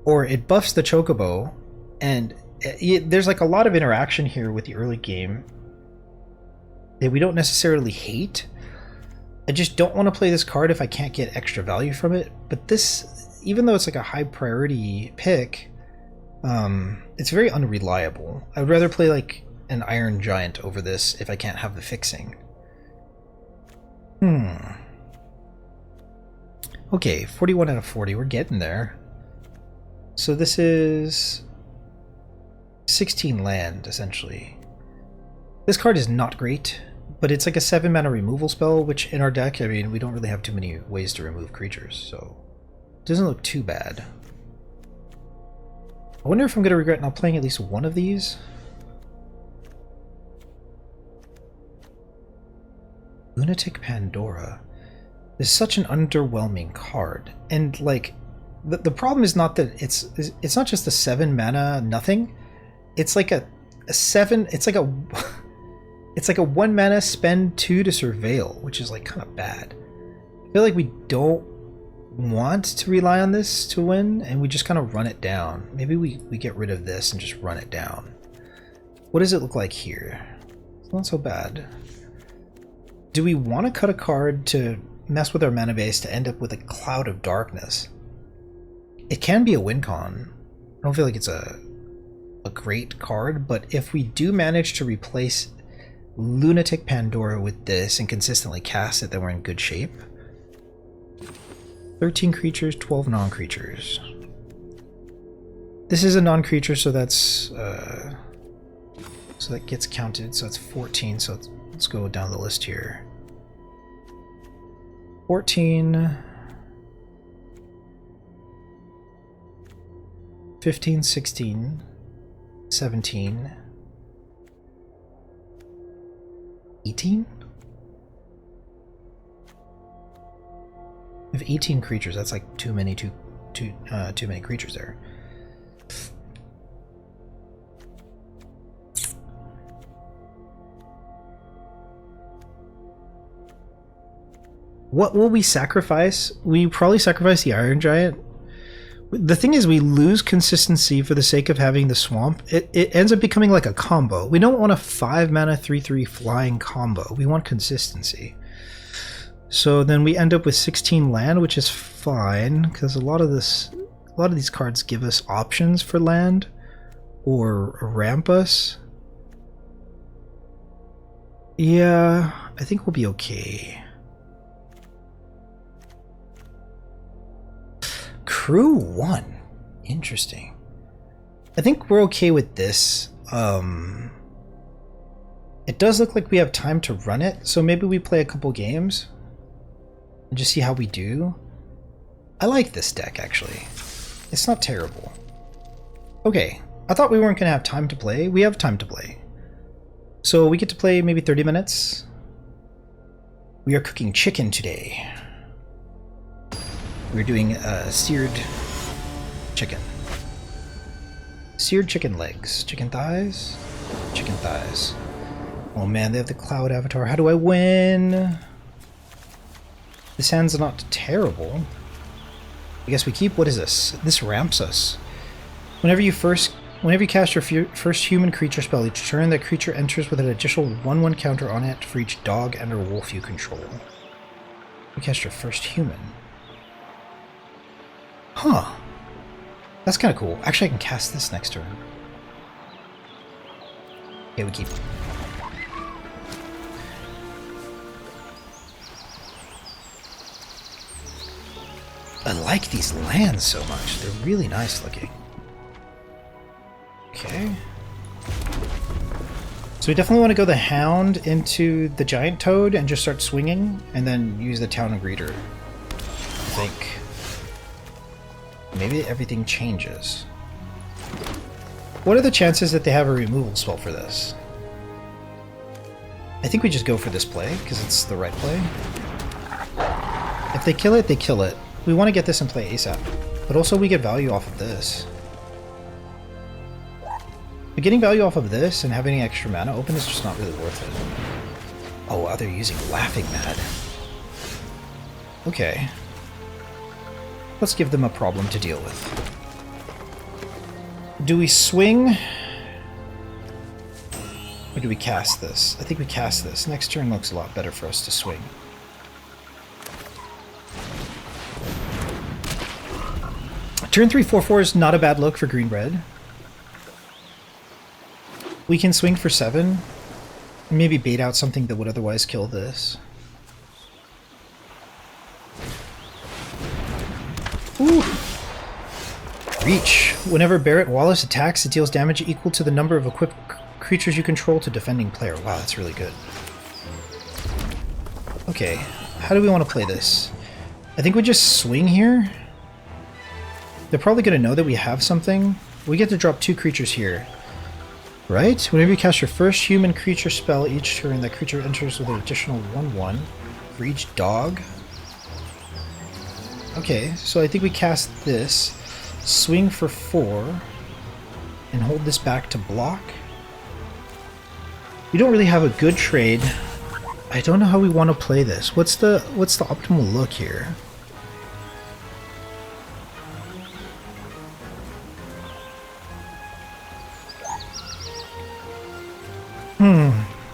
or it buffs the Chocobo, and there's like a lot of interaction here with the early game that we don't necessarily hate. I just don't want to play this card if I can't get extra value from it. But this, even though it's like a high priority pick, it's very unreliable. I would rather play like an Iron Giant over this if I can't have the fixing. Okay, 41 out of 40. We're getting there. So this is 16 land, essentially. This card is not great, but it's like a 7 mana removal spell, which in our deck, I mean, we don't really have too many ways to remove creatures, so it doesn't look too bad. I wonder if I'm going to regret not playing at least one of these. Lunatic Pandora is such an underwhelming card, and like the problem is not that it's not just a 7 mana nothing. It's like a 7. It's like a 1 mana spend 2 to surveil, which is like kind of bad. I feel like we don't want to rely on this to win, and we just kind of run it down. Maybe we get rid of this and just run it down. What does it look like here? It's not so bad. Do we want to cut a card to mess with our mana base to end up with a Cloud of Darkness? It can be a win con. I don't feel like it's a great card, but if we do manage to replace Lunatic Pandora with this and consistently cast it, then we're in good shape. 13 creatures, 12 non-creatures. This is a non-creature, so that's so that gets counted. So it's 14. So let's go down the list here. 14, 15, 16, 17, 18. We have 18 creatures. That's like too many creatures there. What will we sacrifice? We probably sacrifice the Iron Giant. The thing is, we lose consistency for the sake of having the Swamp. It ends up becoming like a combo. We don't want a 5 mana 3/3 flying combo. We want consistency. So then we end up with 16 land, which is fine, because a lot of this A lot of these cards give us options for land or ramp us. Yeah, I think we'll be okay. Crew 1. Interesting. I think we're okay with this. It does look like we have time to run it, so maybe we play a couple games and just see how we do. I like this deck, actually. It's not terrible. Okay, I thought we weren't going to have time to play. We have time to play. So we get to play maybe 30 minutes. We are cooking chicken today. We're doing seared chicken. Seared chicken legs. Chicken thighs? Chicken thighs. Oh man, they have the cloud avatar. How do I win? This hand's not terrible. I guess we keep. What is this? This ramps us. Whenever you cast your first human creature spell each turn, that creature enters with an additional 1/1 counter on it for each dog and or wolf you control. You cast your first human. Huh. That's kind of cool. Actually, I can cast this next turn. Okay, we keep. I like these lands so much. They're really nice looking. Okay. So we definitely want to go the Hound into the Giant Toad and just start swinging, and then use the Town and Greeter. I think. Maybe everything changes. What are the chances that they have a removal spell for this? I think we just go for this play, because it's the right play. If they kill it, they kill it. We want to get this in play ASAP. But also we get value off of this. But getting value off of this and having extra mana open is just not really worth it. Oh wow, they're using Laughing Mad. Okay. Let's give them a problem to deal with. Do we swing? Or do we cast this? I think we cast this. Next turn looks a lot better for us to swing. Turn 3, 4/4 is not a bad look for green-red. We can swing for 7. Maybe bait out something that would otherwise kill this. Ooh. Reach. Whenever Barrett Wallace attacks, it deals damage equal to the number of equipped creatures you control to defending player. Wow, that's really good. Okay, how do we want to play this? I think we just swing here. They're probably going to know that we have something. We get to drop 2 creatures here. Right? Whenever you cast your first human creature spell each turn, that creature enters with an additional 1/1 for each dog. Okay, so I think we cast this, swing for 4, and hold this back to block. We don't really have a good trade. I don't know how we want to play this. What's the optimal look here?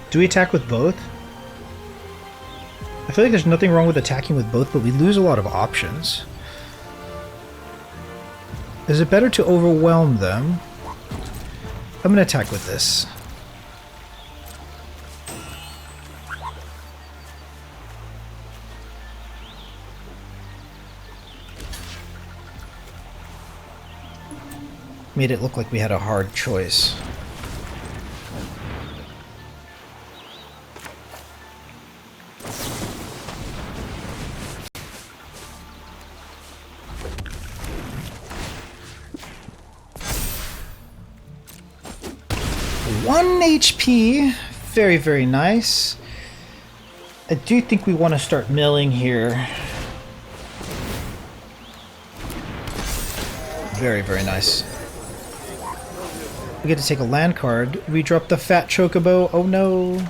Do we attack with both? I feel like there's nothing wrong with attacking with both, but we lose a lot of options. Is it better to overwhelm them? I'm gonna attack with this. Made it look like we had a hard choice. HP. Very, very nice. I do think we want to start milling here. Very, very nice. We get to take a land card. We drop the Fat Chocobo. Oh no.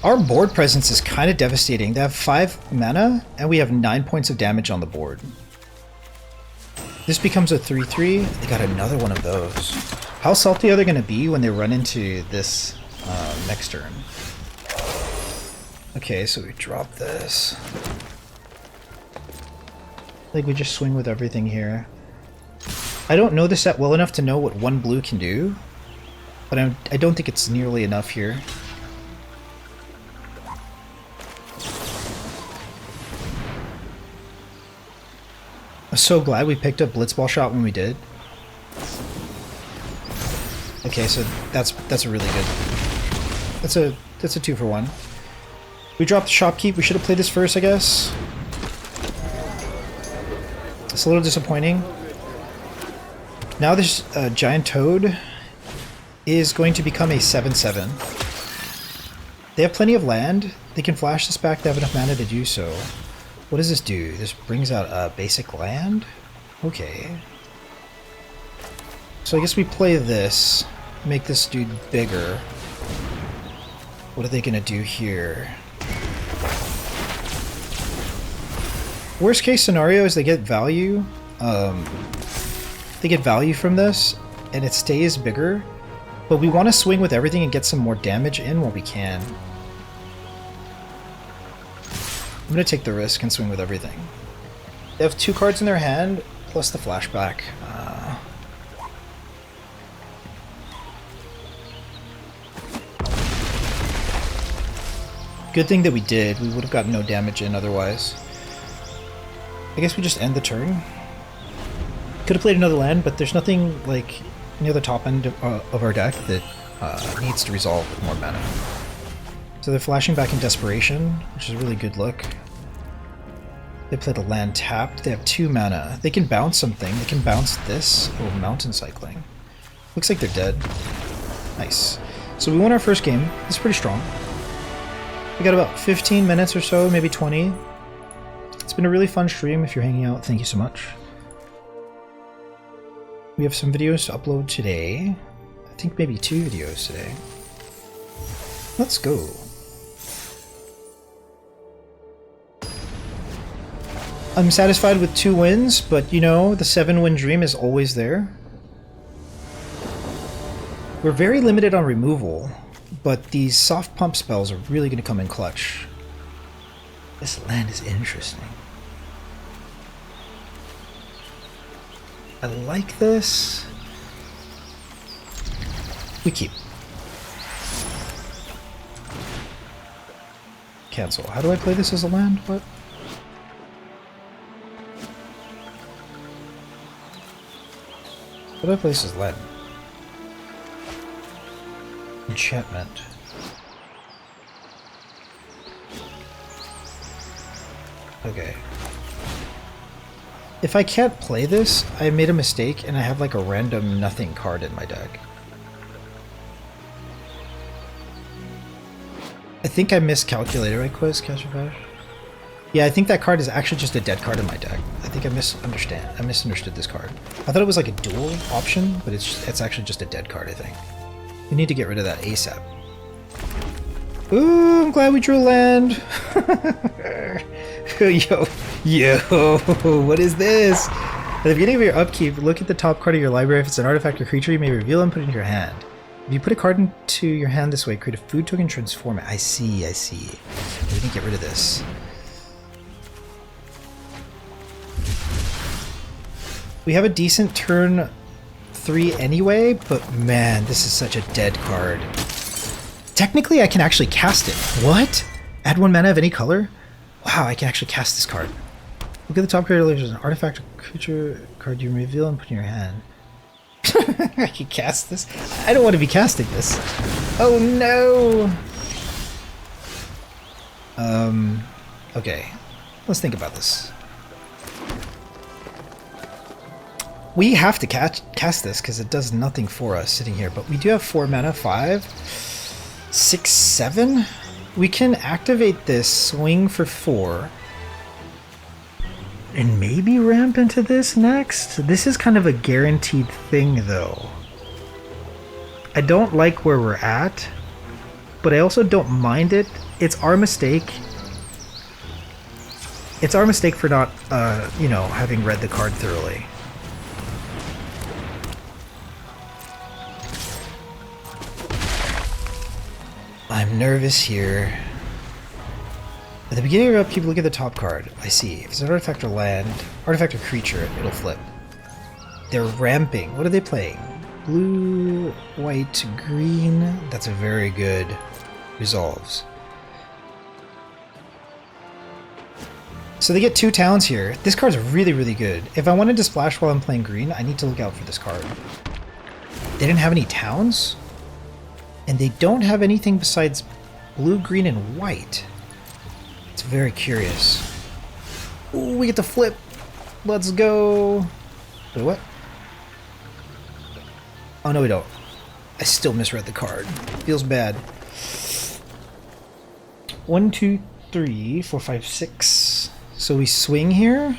Our board presence is kind of devastating. They have 5 mana, and we have 9 points of damage on the board. This becomes a 3/3. They got another one of those. How salty are they going to be when they run into this next turn? Okay, so we drop this. Like we just swing with everything here. I don't know this set well enough to know what one blue can do, but I don't think it's nearly enough here. I'm so glad we picked up Blitzball Shot when we did. Okay, so that's a really good. That's a 2-for-1. We dropped the Shopkeep. We should have played this first, I guess. It's a little disappointing. Now this Giant Toad is going to become a 7/7. They have plenty of land. They can flash this back. They have enough mana to do so. What does this do? This brings out a basic land? Okay. So I guess we play this. Make this dude bigger. What are they going to do here? Worst case scenario is they get value. They get value from this, and it stays bigger. But we want to swing with everything and get some more damage in while we can. I'm going to take the risk and swing with everything. They have 2 cards in their hand, plus the flashback. Good thing that we did. We would have gotten no damage in otherwise. I guess we just end the turn. Could have played another land, but there's nothing like near the top end of our deck that needs to resolve with more mana. So they're flashing back in Desperation, which is a really good look. They played a land tapped. They have 2 mana. They can bounce something. They can bounce this. Oh, Mountain Cycling. Looks like they're dead. Nice. So we won our first game. It's pretty strong. We got about 15 minutes or so, maybe 20. It's been a really fun stream. If you're hanging out, thank you so much. We have some videos to upload today. I think maybe 2 videos today. Let's go. I'm satisfied with 2 wins, but you know, the 7-win dream is always there. We're very limited on removal, but these soft pump spells are really going to come in clutch. This land is interesting. I like this. We keep. Cancel. How do I play this as a land? What? How do I play this as land? Enchantment. Okay. If I can't play this, I made a mistake and I have like a random nothing card in my deck. I think I miscalculated, right, Quiz? Yeah, I think that card is actually just a dead card in my deck. I think I misunderstood this card. I thought it was like a dual option, but it's actually just a dead card, I think. We need to get rid of that ASAP. Ooh, I'm glad we drew land. Yo, what is this? At the beginning of your upkeep, look at the top card of your library. If it's an artifact or creature, you may reveal and put it in your hand. If you put a card into your hand this way, create a food token, transform it. I see. We need to get rid of this. We have a decent turn 3 anyway, but man, this is such a dead card. Technically, I can actually cast it. What? Add 1 mana of any color? Wow, I can actually cast this card. Look at the top card. There's an artifact or creature card you reveal and put in your hand. I can cast this? I don't want to be casting this. Oh no! Okay. Let's think about this. We have to cast this because it does nothing for us sitting here, but we do have 4 mana, 5, 6, 7. We can activate this, swing for 4, and maybe ramp into this next. This is kind of a guaranteed thing though. I don't like where we're at, but I also don't mind it. It's our mistake. It's our mistake for not, you know, having read the card thoroughly. I'm nervous here. At the beginning of your upkeep, look at the top card. I see. If it's an artifact or land, artifact or creature, it'll flip. They're ramping. What are they playing? Blue, white, green. That's a very good resolves. So they get 2 towns here. This card's really, really good. If I wanted to splash while I'm playing green, I need to look out for this card. They didn't have any towns, and they don't have anything besides blue, green, and white. It's very curious. Ooh, we get to flip. Let's go. Wait, what? Oh, no, we don't. I still misread the card. Feels bad. 1, 2, 3, 4, 5, 6. So we swing here.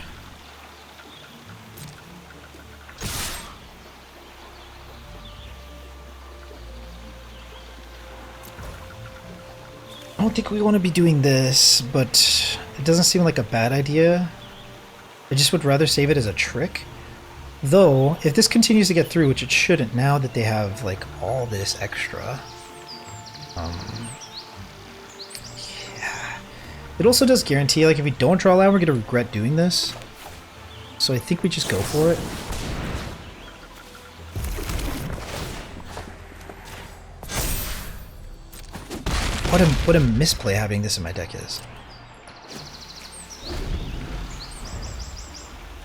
I don't think we want to be doing this, but it doesn't seem like a bad idea. I just would rather save it as a trick. Though, if this continues to get through, which it shouldn't now that they have like all this extra. Yeah. It also does guarantee, like if we don't draw land, we're going to regret doing this. So I think we just go for it. What a misplay having this in my deck is.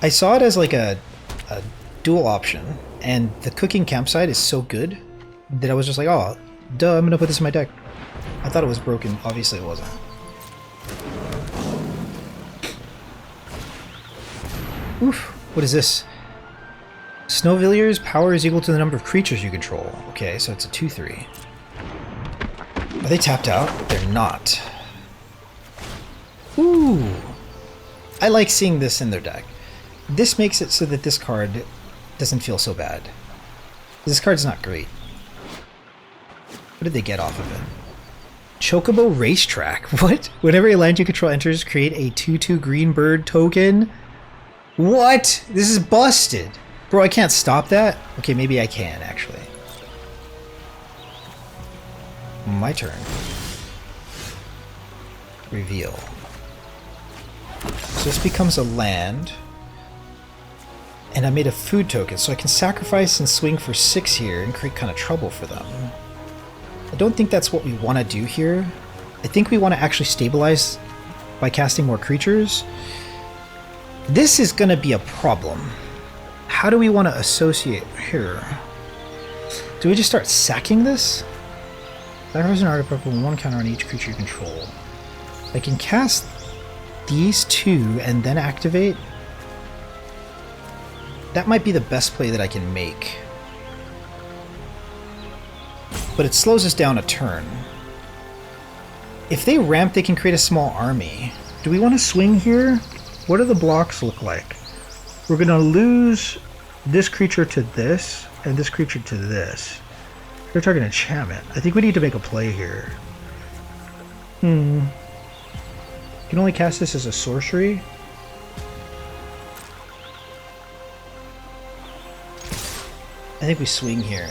I saw it as like a dual option, and the cooking campsite is so good that I was just like, oh, duh, I'm gonna put this in my deck. I thought it was broken. Obviously it wasn't. Oof, what is this? Snowvilliers' power is equal to the number of creatures you control. Okay, so it's a 2/3. Are they tapped out? They're not. Ooh. I like seeing this in their deck. This makes it so that this card doesn't feel so bad. This card's not great. What did they get off of it? Chocobo Racetrack. What? Whenever a land you control enters, create a 2/2 green bird token? What? This is busted. Bro, I can't stop that? Okay, maybe I can, actually. My turn. Reveal. So this becomes a land. And I made a food token, so I can sacrifice and swing for 6 here and create kind of trouble for them. I don't think that's what we want to do here. I think we want to actually stabilize by casting more creatures. This is going to be a problem. How do we want to associate here? Do we just start sacking this? Sacrifice an artifact with 1 counter on each creature you control. I can cast these 2 and then activate. That might be the best play that I can make. But it slows us down a turn. If they ramp, they can create a small army. Do we want to swing here? What do the blocks look like? We're going to lose this creature to this, and this creature to this. They're targeting enchantment. I think we need to make a play here. You can only cast this as a sorcery. I think we swing here.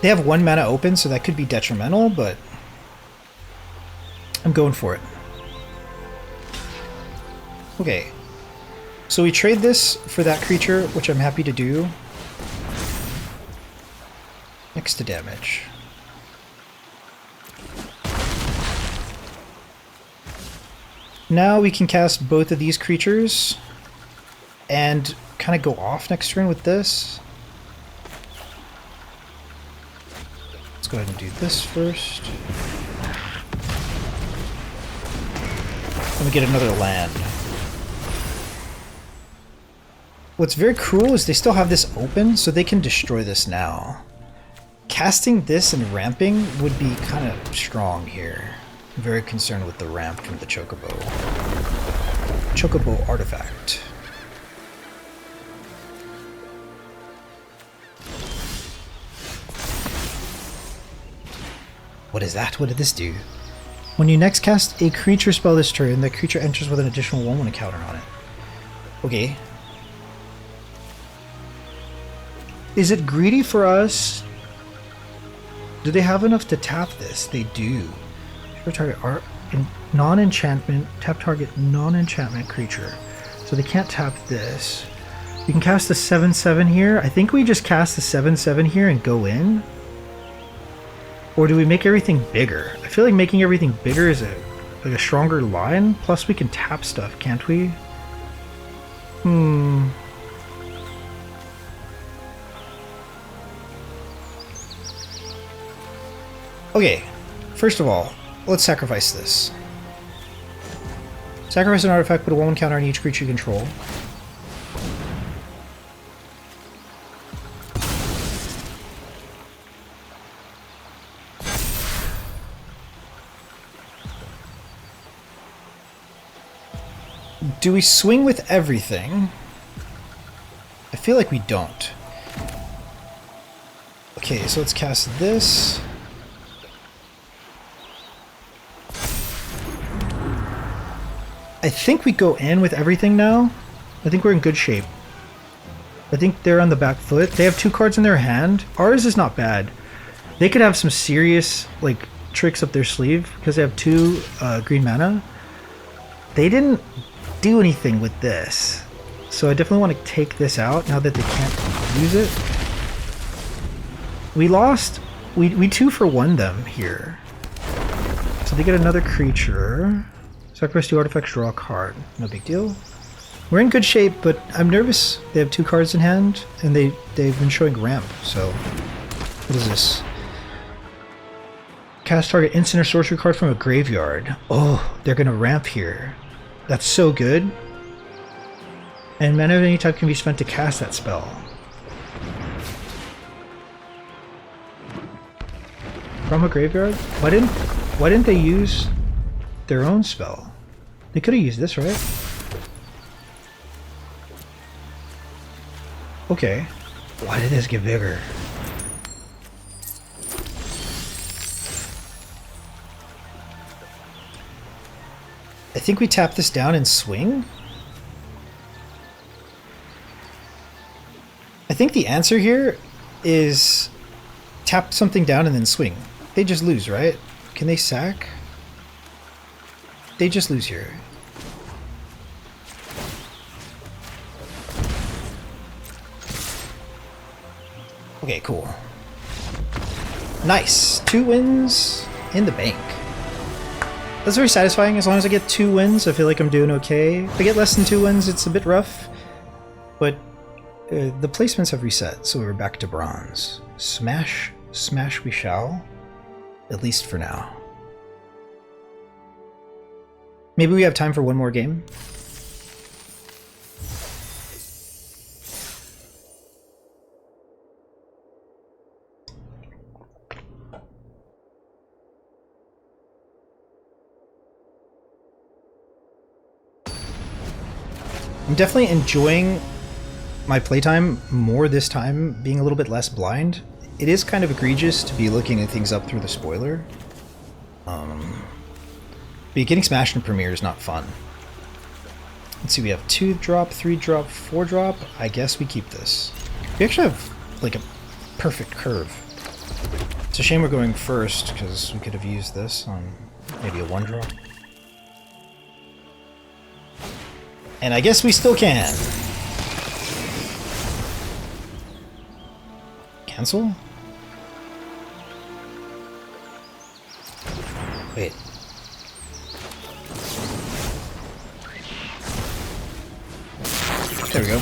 They have 1 mana open, so that could be detrimental, but I'm going for it. Okay. So we trade this for that creature, which I'm happy to do. Next to damage. Now we can cast both of these creatures and kind of go off next turn with this. Let's go ahead and do this first. Let me get another land. What's very cruel is they still have this open, so they can destroy this now. Casting this and ramping would be kind of strong here. I'm very concerned with the ramp from the Chocobo. Chocobo artifact. What is that? What did this do? When you next cast a creature spell this turn, the creature enters with an additional 1/1 counter on it. Okay. Is it greedy for us? Do they have enough to tap this? They do. Sure target art. non-enchantment, tap target non-enchantment creature. So they can't tap this. We can cast the 7/7 here. I think we just cast the 7/7 here and go in. Or do we make everything bigger? I feel like making everything bigger is like a stronger line. Plus we can tap stuff, can't we? Okay, first of all, let's sacrifice this. Sacrifice an artifact, put a 1/1 counter on each creature you control. Do we swing with everything? I feel like we don't. Okay, so let's cast this. I think we go in with everything now. I think we're in good shape. I think they're on the back foot. They have 2 cards in their hand. Ours is not bad. They could have some serious like tricks up their sleeve because they have 2 green mana. They didn't do anything with this. So I definitely want to take this out now that they can't use it. We lost. We 2-for-1 them here. So they get another creature. Sacrifice 2 artifacts, draw a card. No big deal. We're in good shape, but I'm nervous. They have 2 cards in hand, and they've been showing ramp, so... What is this? Cast target instant or sorcery card from a graveyard. Oh, they're gonna ramp here. That's so good. And mana of any type can be spent to cast that spell. From a graveyard? Why didn't they use their own spell? They could have used this, right? Okay. Why did this get bigger? I think we tap this down and swing? I think the answer here is tap something down and then swing. They just lose, right? Can they sack? They just lose here. Okay, cool. Nice. 2 wins in the bank. That's very satisfying. As long as I get 2 wins, I feel like I'm doing okay. If I get less than 2 wins, it's a bit rough. But the placements have reset, so we're back to bronze. Smash, smash we shall. At least for now. Maybe we have time for one more game. I'm definitely enjoying my playtime more this time, being a little bit less blind. It is kind of egregious to be looking at things up through the spoiler. But getting smashed in Premiere is not fun. Let's see, we have 2-drop, 3-drop, 4-drop. I guess we keep this. We actually have like a perfect curve. It's a shame we're going first, because we could have used this on maybe a 1-drop. And I guess we still can. Cancel? Wait. There we go.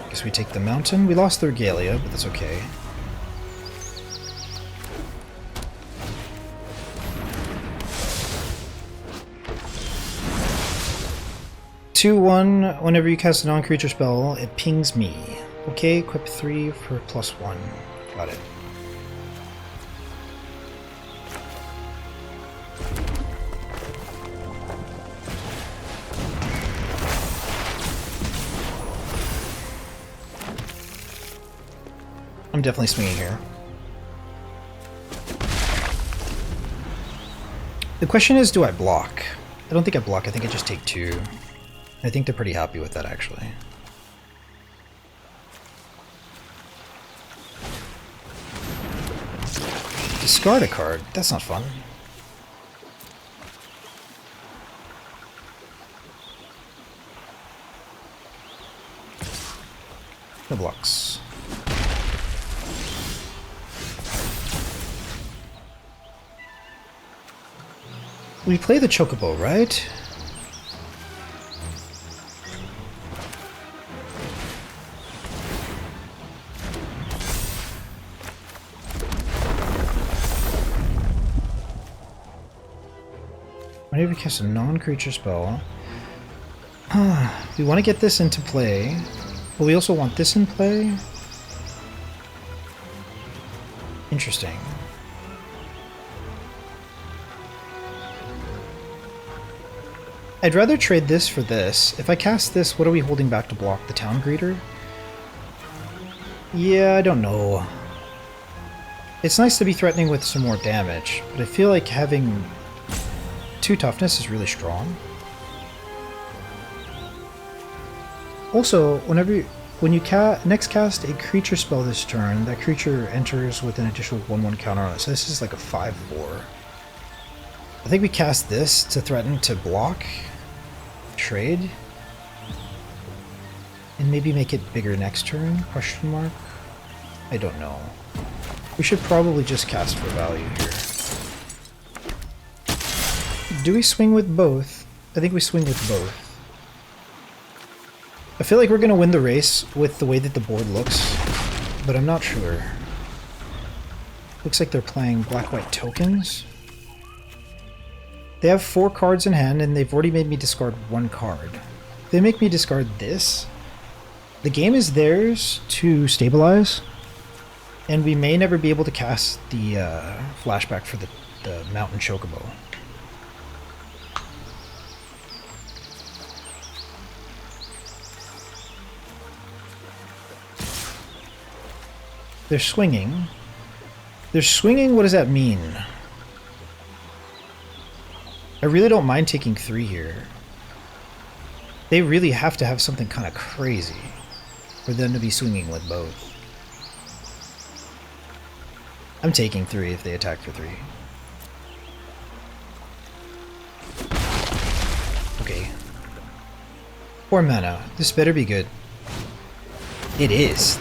Guess we take the mountain. We lost the regalia, but that's okay. Two, one. Whenever you cast a non-creature spell, it pings me. Okay, equip 3 for +1. Got it. I'm definitely swinging here. The question is, do I block? I don't think I block, I think I just take 2. I think they're pretty happy with that, actually. Discard a card? That's not fun. No blocks. We play the Chocobo, right? Whenever you cast a non-creature spell, we want to get this into play, but we also want this in play. Interesting. I'd rather trade this for this. If I cast this, what are we holding back to block? The Town Greeter? Yeah, I don't know. It's nice to be threatening with some more damage, but I feel like having 2 toughness is really strong. Also, when you next cast a creature spell this turn, that creature enters with an additional 1/1 counter on it. So this is like a 5/4. I think we cast this to threaten to block, trade, and maybe make it bigger next turn? Question mark? I don't know. We should probably just cast for value here. Do we swing with both? I think we swing with both. I feel like we're going to win the race with the way that the board looks, but I'm not sure. Looks like they're playing black-white tokens. They have 4 cards in hand, and they've already made me discard 1 card. If they make me discard this, the game is theirs to stabilize, and we may never be able to cast the flashback for the Mountain Chocobo. They're swinging. They're swinging, what does that mean? I really don't mind taking 3 here. They really have to have something kind of crazy for them to be swinging with both. I'm taking 3 if they attack for 3. Okay. 4 mana. This better be good. It is.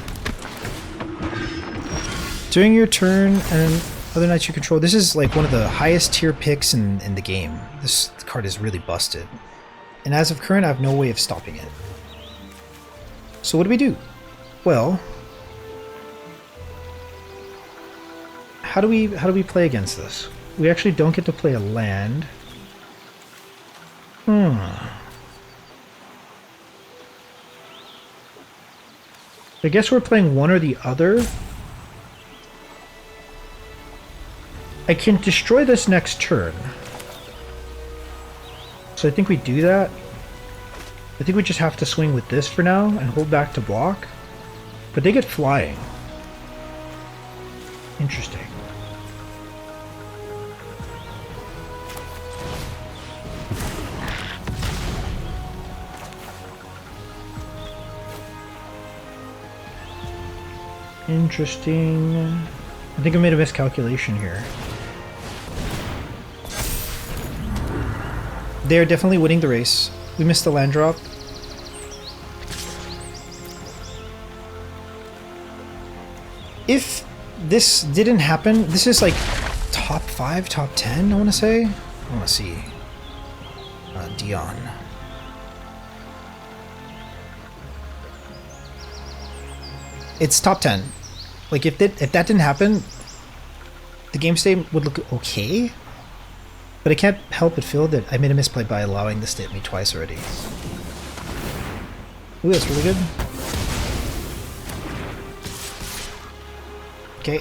During your turn and other knights you control, this is like one of the highest tier picks in the game. This card is really busted. And as of current, I have no way of stopping it. So what do we do? Well, how do we play against this? We actually don't get to play a land. I guess we're playing one or the other. I can destroy this next turn. So I think we do that. I think we just have to swing with this for now and hold back to block. But they get flying. Interesting. Interesting. I think I made a miscalculation here. They're definitely winning the race. We missed the land drop. If this didn't happen, this is like top 5, top 10, I want to say. I want to see. Dion. It's top 10. Like, if that didn't happen, the game state would look okay. But I can't help but feel that I made a misplay by allowing this to hit me twice already. Ooh, that's really good. Okay.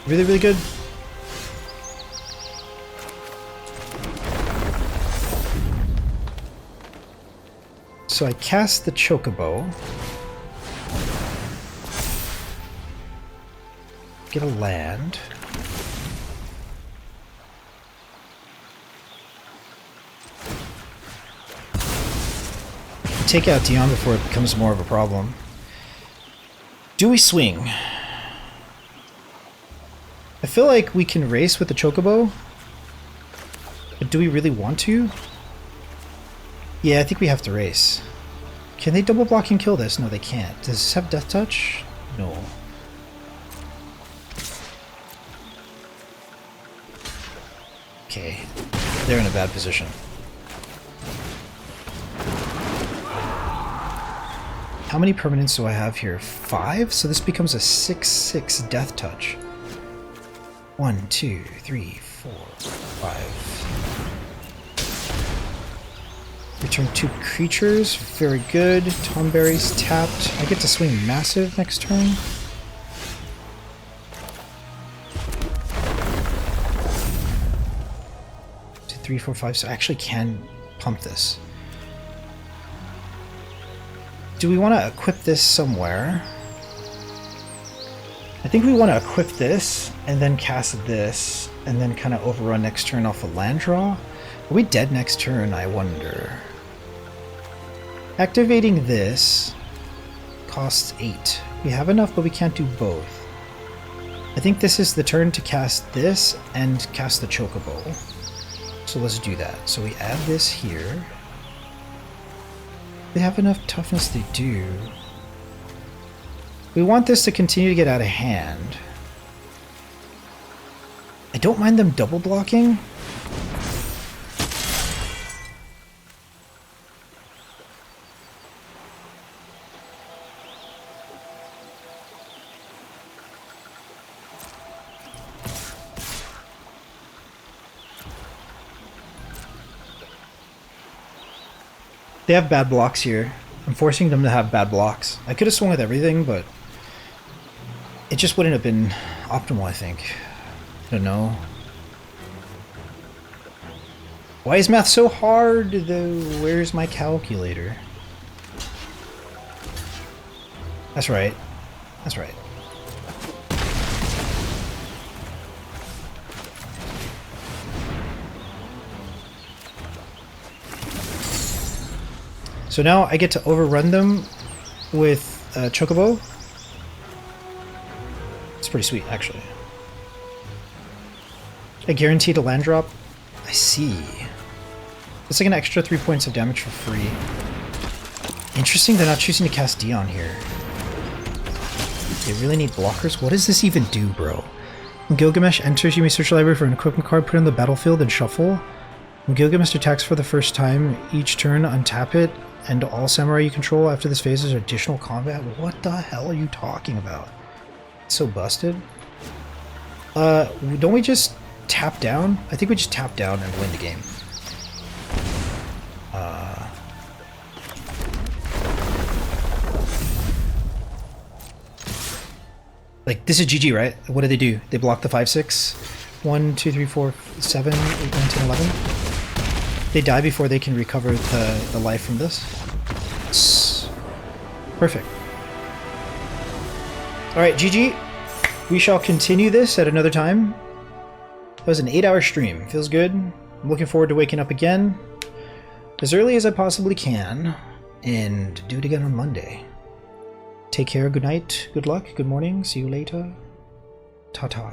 Really, really good. So I cast the Chocobo. Get a land. take out Dion before it becomes more of a problem. Do we swing? I feel like we can race with the Chocobo. But do we really want to? Yeah, I think we have to race. Can they double block and kill this? No, they can't. Does this have Death Touch? No. Okay. They're in a bad position. How many permanents do I have here? 5? So this becomes a 6/6 Death Touch. 1, 2, 3, 4, 5. Return 2 creatures. Very good. Tomberry's tapped. I get to swing massive next turn. Two, 3, 4, 5. So I actually can pump this. Do we want to equip this somewhere? I think we want to equip this and then cast this and then kind of overrun next turn off a land draw. Are we dead next turn, I wonder? Activating this costs 8. We have enough, but we can't do both. I think this is the turn to cast this and cast the Chocobo. So let's do that. So we add this here. They have enough toughness, they do. We want this to continue to get out of hand. I don't mind them double blocking. They have bad blocks here. I'm forcing them to have bad blocks. I could have swung with everything, but it just wouldn't have been optimal, I think. I don't know. Why is math so hard, though? Where's my calculator? That's right. That's right. So now I get to overrun them with Chocobo. It's pretty sweet, actually. I guaranteed a land drop. I see. It's like an extra 3 points of damage for free. Interesting, they're not choosing to cast Dion here. They really need blockers? What does this even do, bro? When Gilgamesh enters, you may search the library for an equipment card, put it on the battlefield, and shuffle. When Gilgamesh attacks for the first time, each turn, untap it, and all samurai you control after this phase is additional combat. What the hell are you talking about? It's so busted. Don't we just tap down? I think we just tap down and win the game. Like, this is GG, right? What do? They block the 5/6. 1, 2, 3, 4, 7, 8, 9, 10, 11. They die before they can recover the life from this. It's perfect. Alright, GG. We shall continue this at another time. That was an 8-hour stream. Feels good. I'm looking forward to waking up again as early as I possibly can and do it again on Monday. Take care, good night, good luck, good morning, see you later. Ta-ta.